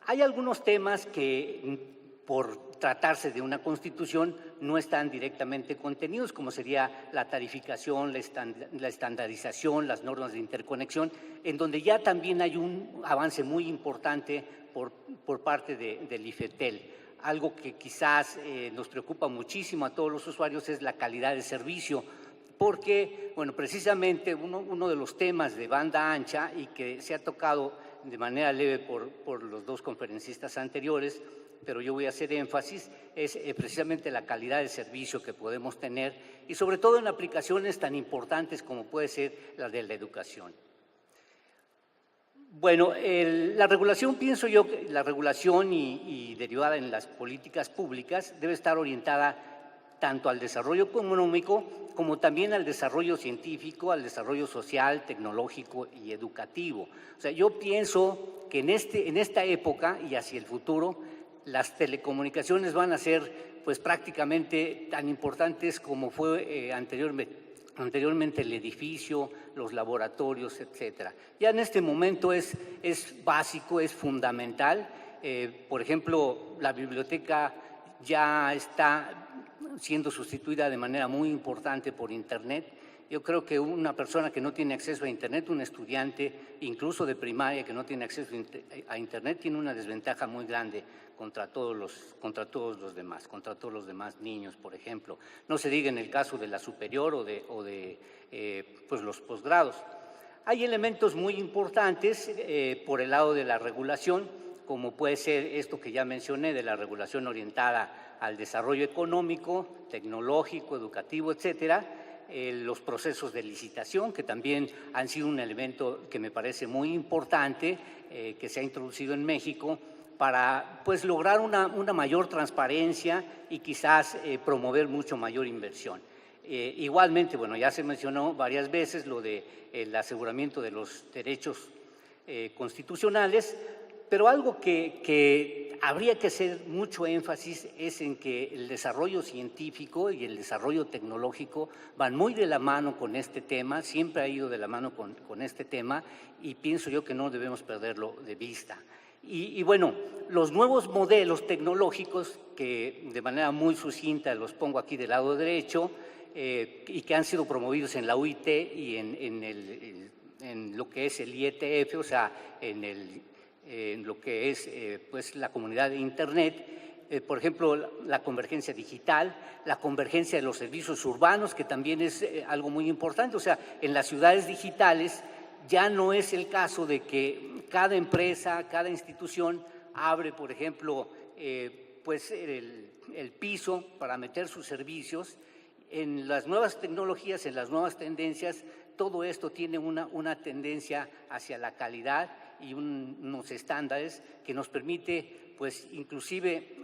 Hay algunos temas que, por tratarse de una constitución, no están directamente contenidos, como sería la tarificación, la estandarización, las normas de interconexión, en donde ya también hay un avance muy importante por parte del IFETEL. Algo que quizás nos preocupa muchísimo a todos los usuarios es la calidad de servicio, porque, bueno, precisamente uno de los temas de banda ancha y que se ha tocado de manera leve por los dos conferencistas anteriores, pero yo voy a hacer énfasis, es precisamente la calidad de servicio que podemos tener y sobre todo en aplicaciones tan importantes como puede ser la de la educación. Bueno, la regulación, pienso yo, que la regulación y derivada en las políticas públicas debe estar orientada tanto al desarrollo económico como también al desarrollo científico, al desarrollo social, tecnológico y educativo. O sea, yo pienso que en esta época y hacia el futuro, las telecomunicaciones van a ser pues prácticamente tan importantes como fue anteriormente el edificio, los laboratorios, etcétera. Ya en este momento es básico, es fundamental. Por ejemplo, la biblioteca ya está siendo sustituida de manera muy importante por Internet. Yo creo que una persona que no tiene acceso a Internet, un estudiante incluso de primaria que no tiene acceso a Internet, tiene una desventaja muy grande contra todos los demás niños, por ejemplo. No se diga en el caso de la superior o de pues los posgrados. Hay elementos muy importantes por el lado de la regulación, como puede ser esto que ya mencioné, de la regulación orientada al desarrollo económico, tecnológico, educativo, etcétera. Los procesos de licitación, que también han sido un elemento que me parece muy importante, que se ha introducido en México para pues, lograr una mayor transparencia y quizás promover mucho mayor inversión. Igualmente, bueno, ya se mencionó varias veces lo del aseguramiento de los derechos constitucionales, pero algo que habría que hacer mucho énfasis es en que el desarrollo científico y el desarrollo tecnológico van muy de la mano con este tema, siempre ha ido de la mano con este tema, y pienso yo que no debemos perderlo de vista. Y bueno, los nuevos modelos tecnológicos, que de manera muy sucinta los pongo aquí del lado derecho, y que han sido promovidos en la UIT y en lo que es el IETF, o sea, en lo que es pues la comunidad de Internet, por ejemplo, la convergencia digital, la convergencia de los servicios urbanos, que también es algo muy importante. O sea, en las ciudades digitales ya no es el caso de que cada empresa, cada institución abre, por ejemplo, pues el piso para meter sus servicios. En las nuevas tecnologías, en las nuevas tendencias, todo esto tiene una tendencia hacia la calidad y unos estándares que nos permite, pues inclusive,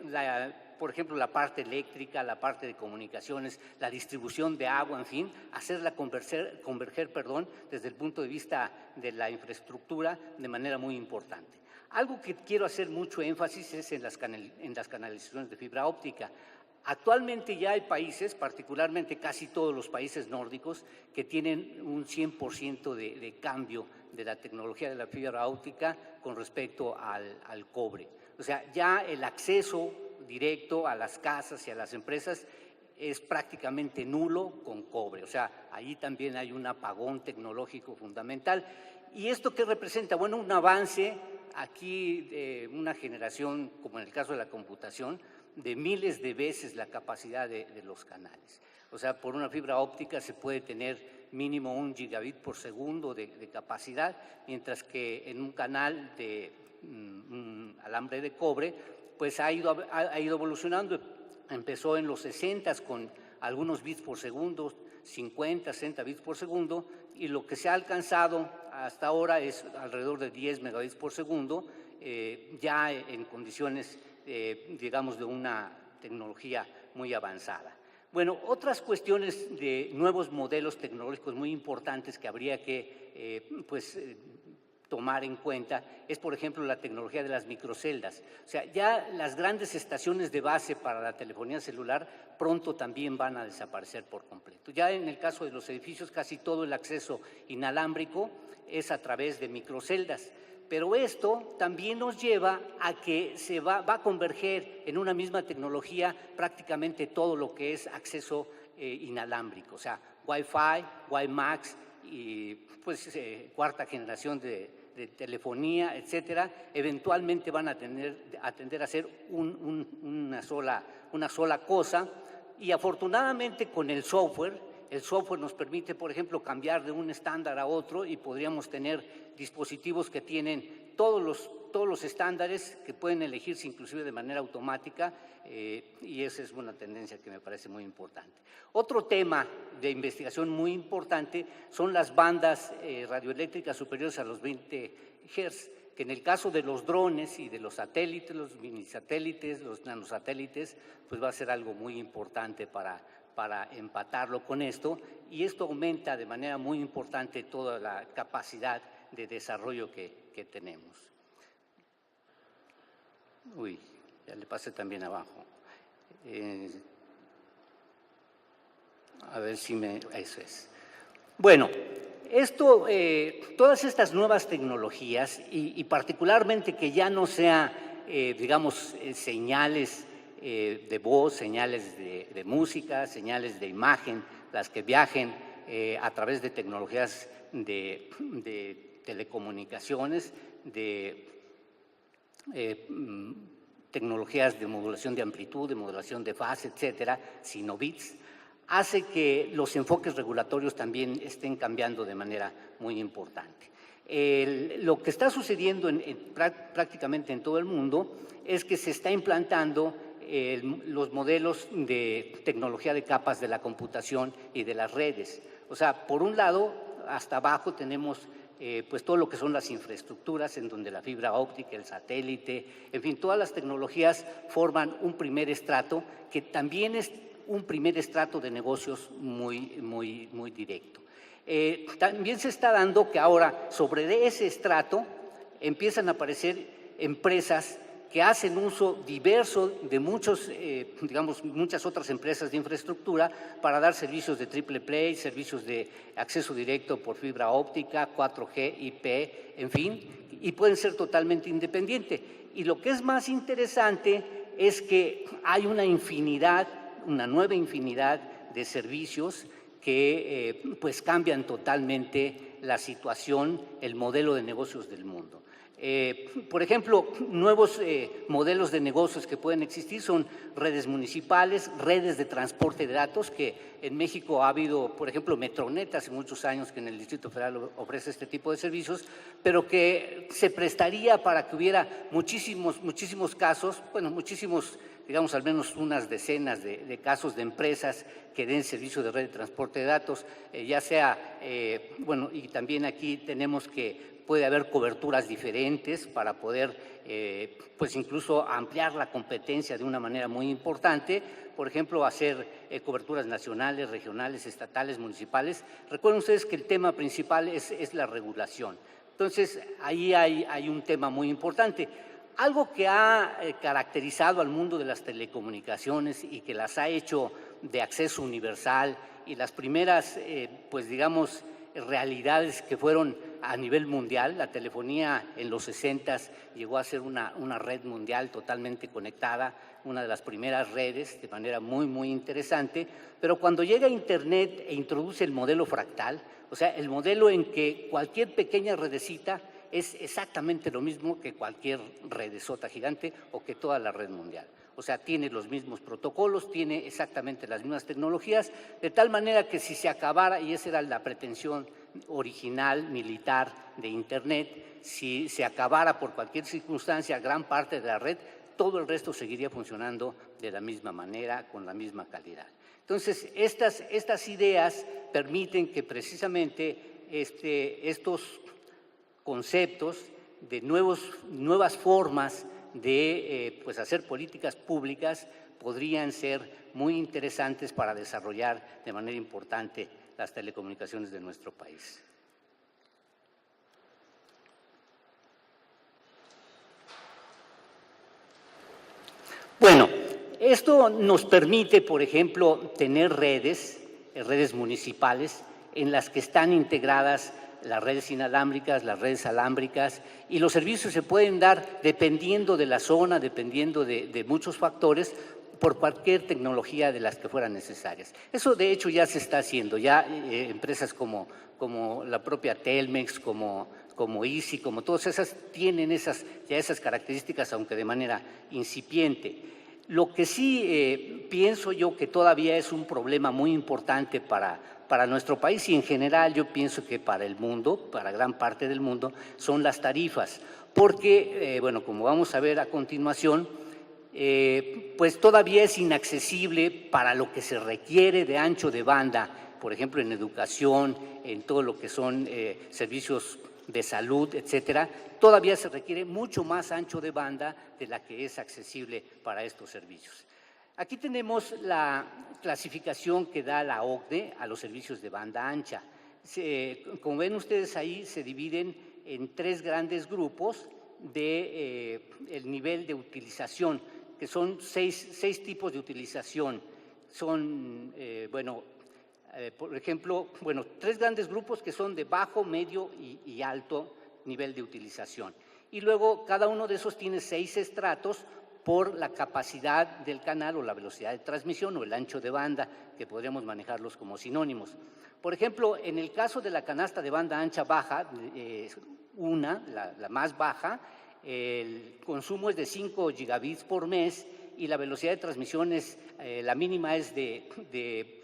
por ejemplo, la parte eléctrica, la parte de comunicaciones, la distribución de agua, en fin, hacerla converger, desde el punto de vista de la infraestructura de manera muy importante. Algo que quiero hacer mucho énfasis es en las canalizaciones de fibra óptica. Actualmente ya hay países, particularmente casi todos los países nórdicos, que tienen un 100% de cambio de la tecnología de la fibra óptica con respecto al cobre. O sea, ya el acceso directo a las casas y a las empresas es prácticamente nulo con cobre. O sea, ahí también hay un apagón tecnológico fundamental. ¿Y esto qué representa? Bueno, un avance aquí de una generación, como en el caso de la computación, de miles de veces la capacidad de los canales. O sea, por una fibra óptica se puede tener mínimo 1 gigabit por segundo de capacidad, mientras que en un canal de alambre de cobre, pues ha ido evolucionando. Empezó en los 60 con algunos bits por segundo, 50, 60 bits por segundo, y lo que se ha alcanzado hasta ahora es alrededor de 10 megabits por segundo, ya en condiciones digamos, de una tecnología muy avanzada. Bueno, otras cuestiones de nuevos modelos tecnológicos muy importantes que habría que tomar en cuenta es, por ejemplo, la tecnología de las microceldas. O sea, ya las grandes estaciones de base para la telefonía celular pronto también van a desaparecer por completo. Ya en el caso de los edificios, casi todo el acceso inalámbrico es a través de microceldas. Pero esto también nos lleva a que se va a converger en una misma tecnología prácticamente todo lo que es acceso inalámbrico, o sea, Wi-Fi, WiMAX y pues cuarta generación de telefonía, etcétera, eventualmente van a tender a ser una sola cosa, y afortunadamente con el software nos permite, por ejemplo, cambiar de un estándar a otro y podríamos tener dispositivos que tienen todos los estándares, que pueden elegirse inclusive de manera automática, y esa es una tendencia que me parece muy importante. Otro tema de investigación muy importante son las bandas radioeléctricas superiores a los 20 Hz, que en el caso de los drones y de los satélites, los minisatélites, los nanosatélites, pues va a ser algo muy importante para empatarlo con esto, y esto aumenta de manera muy importante toda la capacidad de desarrollo que tenemos. Uy, ya le pasé también abajo. A ver si eso es. Bueno, esto, todas estas nuevas tecnologías y particularmente que ya no sea, digamos, señales de voz, señales de música, señales de imagen, las que viajen a través de tecnologías de telecomunicaciones, de tecnologías de modulación de amplitud, de modulación de fase, etcétera, sino bits, hace que los enfoques regulatorios también estén cambiando de manera muy importante. Lo que está sucediendo prácticamente en todo el mundo es que se está implantando los modelos de tecnología de capas de la computación y de las redes. O sea, por un lado, hasta abajo tenemos pues todo lo que son las infraestructuras, en donde la fibra óptica, el satélite, en fin, todas las tecnologías forman un primer estrato que también es un primer estrato de negocios muy directo. También se está dando que ahora sobre ese estrato empiezan a aparecer empresas que hacen uso diverso de muchas otras empresas de infraestructura para dar servicios de triple play, servicios de acceso directo por fibra óptica, 4G, IP, en fin, y pueden ser totalmente independientes. Y lo que es más interesante es que hay una nueva infinidad de servicios que pues cambian totalmente la situación, el modelo de negocios del mundo. Por ejemplo, nuevos modelos de negocios que pueden existir son redes municipales, redes de transporte de datos, que en México ha habido, por ejemplo, Metronet hace muchos años que en el Distrito Federal ofrece este tipo de servicios, pero que se prestaría para que hubiera muchísimos casos, bueno, digamos al menos unas decenas de casos de empresas que den servicio de red de transporte de datos, ya sea, bueno, y también aquí tenemos que puede haber coberturas diferentes para poder, pues incluso ampliar la competencia de una manera muy importante, por ejemplo, hacer coberturas nacionales, regionales, estatales, municipales. Recuerden ustedes que el tema principal es la regulación. Entonces, ahí hay un tema muy importante. Algo que ha caracterizado al mundo de las telecomunicaciones y que las ha hecho de acceso universal y las primeras, pues digamos, realidades que fueron a nivel mundial. La telefonía en los 60s llegó a ser una red mundial totalmente conectada, una de las primeras redes de manera muy interesante, pero cuando llega Internet e introduce el modelo fractal, o sea, el modelo en que cualquier pequeña redecita es exactamente lo mismo que cualquier redesota gigante o que toda la red mundial. O sea, tiene los mismos protocolos, tiene exactamente las mismas tecnologías, de tal manera que si se acabara, y esa era la pretensión original militar de Internet, si se acabara por cualquier circunstancia gran parte de la red, todo el resto seguiría funcionando de la misma manera, con la misma calidad. Entonces, estas ideas permiten que precisamente estos conceptos de nuevas formas de pues hacer políticas públicas podrían ser muy interesantes para desarrollar de manera importante las telecomunicaciones de nuestro país. Bueno, esto nos permite, por ejemplo, tener redes municipales en las que están integradas las redes inalámbricas, las redes alámbricas, y los servicios se pueden dar dependiendo de la zona, dependiendo de muchos factores, por cualquier tecnología de las que fueran necesarias. Eso de hecho ya se está haciendo, ya empresas como la propia Telmex, como Easy, como todas esas, tienen esas características, aunque de manera incipiente. Lo que sí pienso yo que todavía es un problema muy importante para nuestro país y en general yo pienso que para el mundo, para gran parte del mundo, son las tarifas. Porque, bueno, como vamos a ver a continuación, pues todavía es inaccesible para lo que se requiere de ancho de banda, por ejemplo, en educación, en todo lo que son servicios de salud, etcétera, todavía se requiere mucho más ancho de banda de la que es accesible para estos servicios. Aquí tenemos la clasificación que da la OCDE a los servicios de banda ancha. Como ven ustedes ahí, se dividen en tres grandes grupos de el nivel de utilización, que son seis tipos de utilización. Son, por ejemplo, tres grandes grupos que son de bajo, medio y alto nivel de utilización. Y luego cada uno de esos tiene 6 estratos por la capacidad del canal o la velocidad de transmisión o el ancho de banda, que podríamos manejarlos como sinónimos. Por ejemplo, en el caso de la canasta de banda ancha baja, la más baja, el consumo es de 5 gigabits por mes y la velocidad de transmisión la mínima es de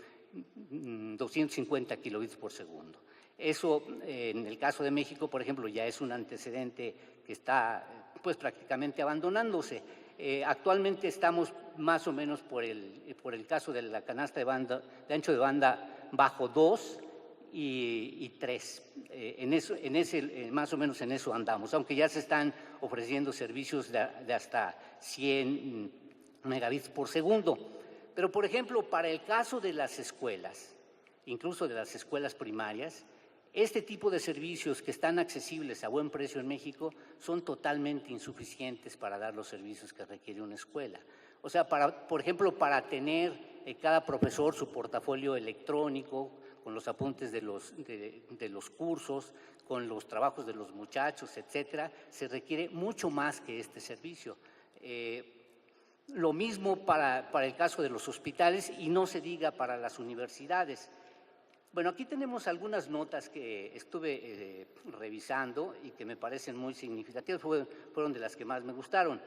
250 kilobits por segundo. Eso, en el caso de México, por ejemplo, ya es un antecedente que está pues prácticamente abandonándose. Actualmente estamos más o menos por el caso de la canasta de ancho de banda bajo 2 y 3. Más o menos en eso andamos, aunque ya se están ofreciendo servicios de hasta 100 megabits por segundo. Pero, por ejemplo, para el caso de las escuelas, incluso de las escuelas primarias, Este tipo de servicios que están accesibles a buen precio en México son totalmente insuficientes para dar los servicios que requiere una escuela. O sea, por ejemplo, para tener cada profesor su portafolio electrónico, con los apuntes de los cursos, con los trabajos de los muchachos, etcétera, se requiere mucho más que este servicio. Lo mismo para el caso de los hospitales y no se diga para las universidades. Bueno, aquí tenemos algunas notas que estuve revisando y que me parecen muy significativas, fueron de las que más me gustaron.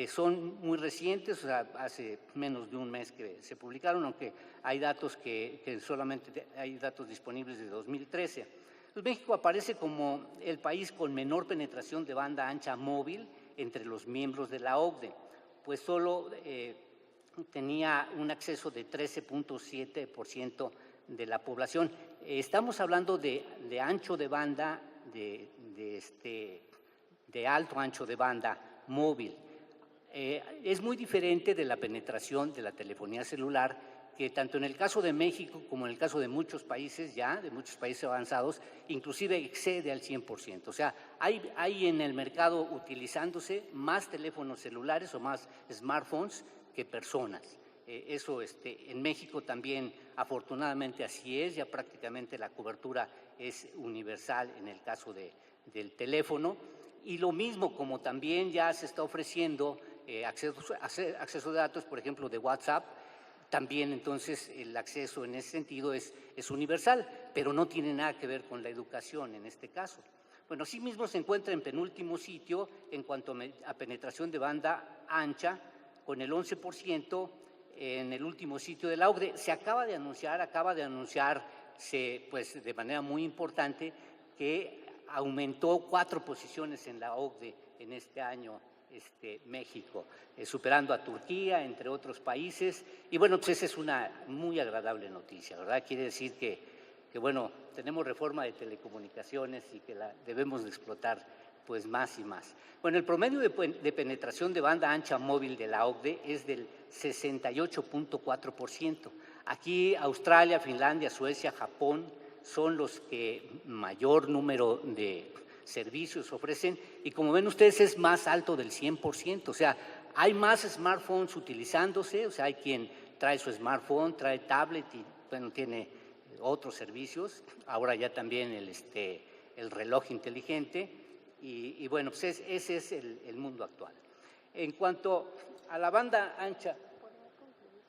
Son muy recientes, o sea, hace menos de un mes que se publicaron, aunque hay datos que solamente hay datos disponibles de 2013. Pues México aparece como el país con menor penetración de banda ancha móvil entre los miembros de la OCDE, pues solo tenía un acceso de 13.7% de la población. Estamos hablando de ancho de banda, de alto ancho de banda móvil. Es muy diferente de la penetración de la telefonía celular, que tanto en el caso de México como en el caso de muchos países de muchos países avanzados, inclusive excede al 100%. O sea, hay en el mercado utilizándose más teléfonos celulares o más smartphones que personas. Eso en México también, afortunadamente así es, ya prácticamente la cobertura es universal en el caso del teléfono. Y lo mismo, como también ya se está ofreciendo acceso de datos, por ejemplo, de WhatsApp, también entonces el acceso en ese sentido es universal, pero no tiene nada que ver con la educación en este caso. Bueno, asimismo se encuentra en penúltimo sitio en cuanto a penetración de banda ancha, con el 11%, en el último sitio de la OCDE. Se acaba de anunciar pues, de manera muy importante que aumentó 4 posiciones en la OCDE en este año México, superando a Turquía, entre otros países. Y bueno, pues esa es una muy agradable noticia, ¿verdad? Quiere decir que bueno, tenemos reforma de telecomunicaciones y que la debemos de explotar pues más y más. Bueno, el promedio de penetración de banda ancha móvil de la OCDE es del 68.4%. Aquí Australia, Finlandia, Suecia, Japón son los que mayor número de servicios ofrecen y como ven ustedes es más alto del 100%, o sea, hay más smartphones utilizándose, o sea, hay quien trae su smartphone, trae tablet y bueno, tiene otros servicios, ahora ya también el reloj inteligente. Y bueno, pues ese es el mundo actual. En cuanto a la banda ancha,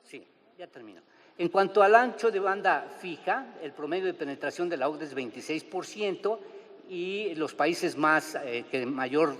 sí, ya termino. En cuanto al ancho de banda fija, el promedio de penetración de la OCDE es 26% y los países que mayor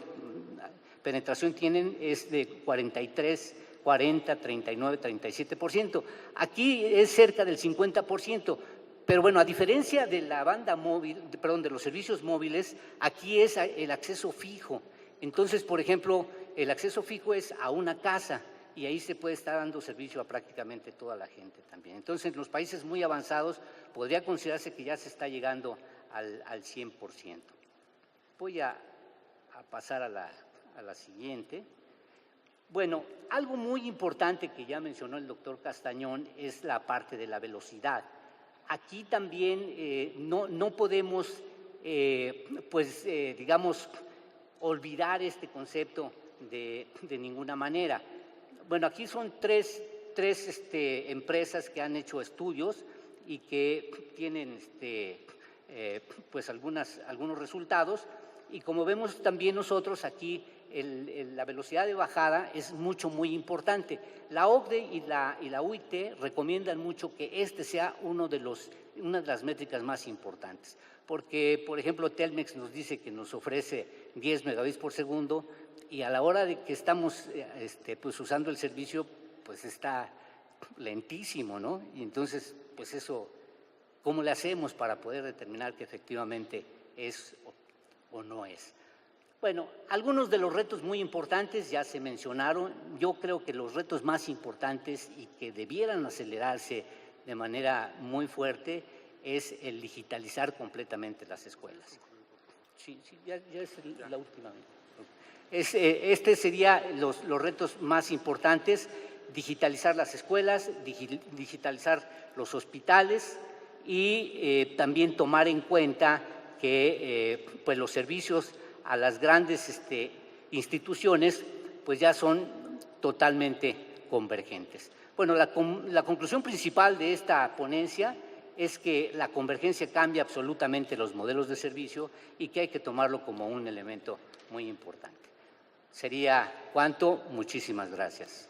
penetración tienen es de 43, 40, 39, 37%. Aquí es cerca del 50%. Pero bueno, a diferencia de la banda móvil, perdón, de los servicios móviles, aquí es el acceso fijo. Entonces, por ejemplo, el acceso fijo es a una casa y ahí se puede estar dando servicio a prácticamente toda la gente también. Entonces, en los países muy avanzados podría considerarse que ya se está llegando al 100%. Voy a pasar a la siguiente. Bueno, algo muy importante que ya mencionó el doctor Castañón es la parte de la velocidad. Aquí también no podemos, digamos, olvidar este concepto de ninguna manera. Bueno, aquí son tres empresas que han hecho estudios y que tienen pues algunos resultados y como vemos también nosotros aquí la velocidad de bajada es muy importante. La OCDE y la UIT recomiendan mucho que sea una de las métricas más importantes, porque, por ejemplo, Telmex nos dice que nos ofrece 10 megabits por segundo y a la hora de que estamos pues usando el servicio, pues está lentísimo, ¿no? Y entonces, pues eso, ¿cómo le hacemos para poder determinar que efectivamente es o no es? Bueno, algunos de los retos muy importantes ya se mencionaron. Yo creo que los retos más importantes y que debieran acelerarse de manera muy fuerte es el digitalizar completamente las escuelas. Sí, ya es la última. Serían los retos más importantes: digitalizar las escuelas, digitalizar los hospitales y también tomar en cuenta que pues los servicios a las grandes instituciones pues ya son totalmente convergentes. Bueno, la conclusión principal de esta ponencia es que la convergencia cambia absolutamente los modelos de servicio y que hay que tomarlo como un elemento muy importante. Sería cuanto. Muchísimas gracias.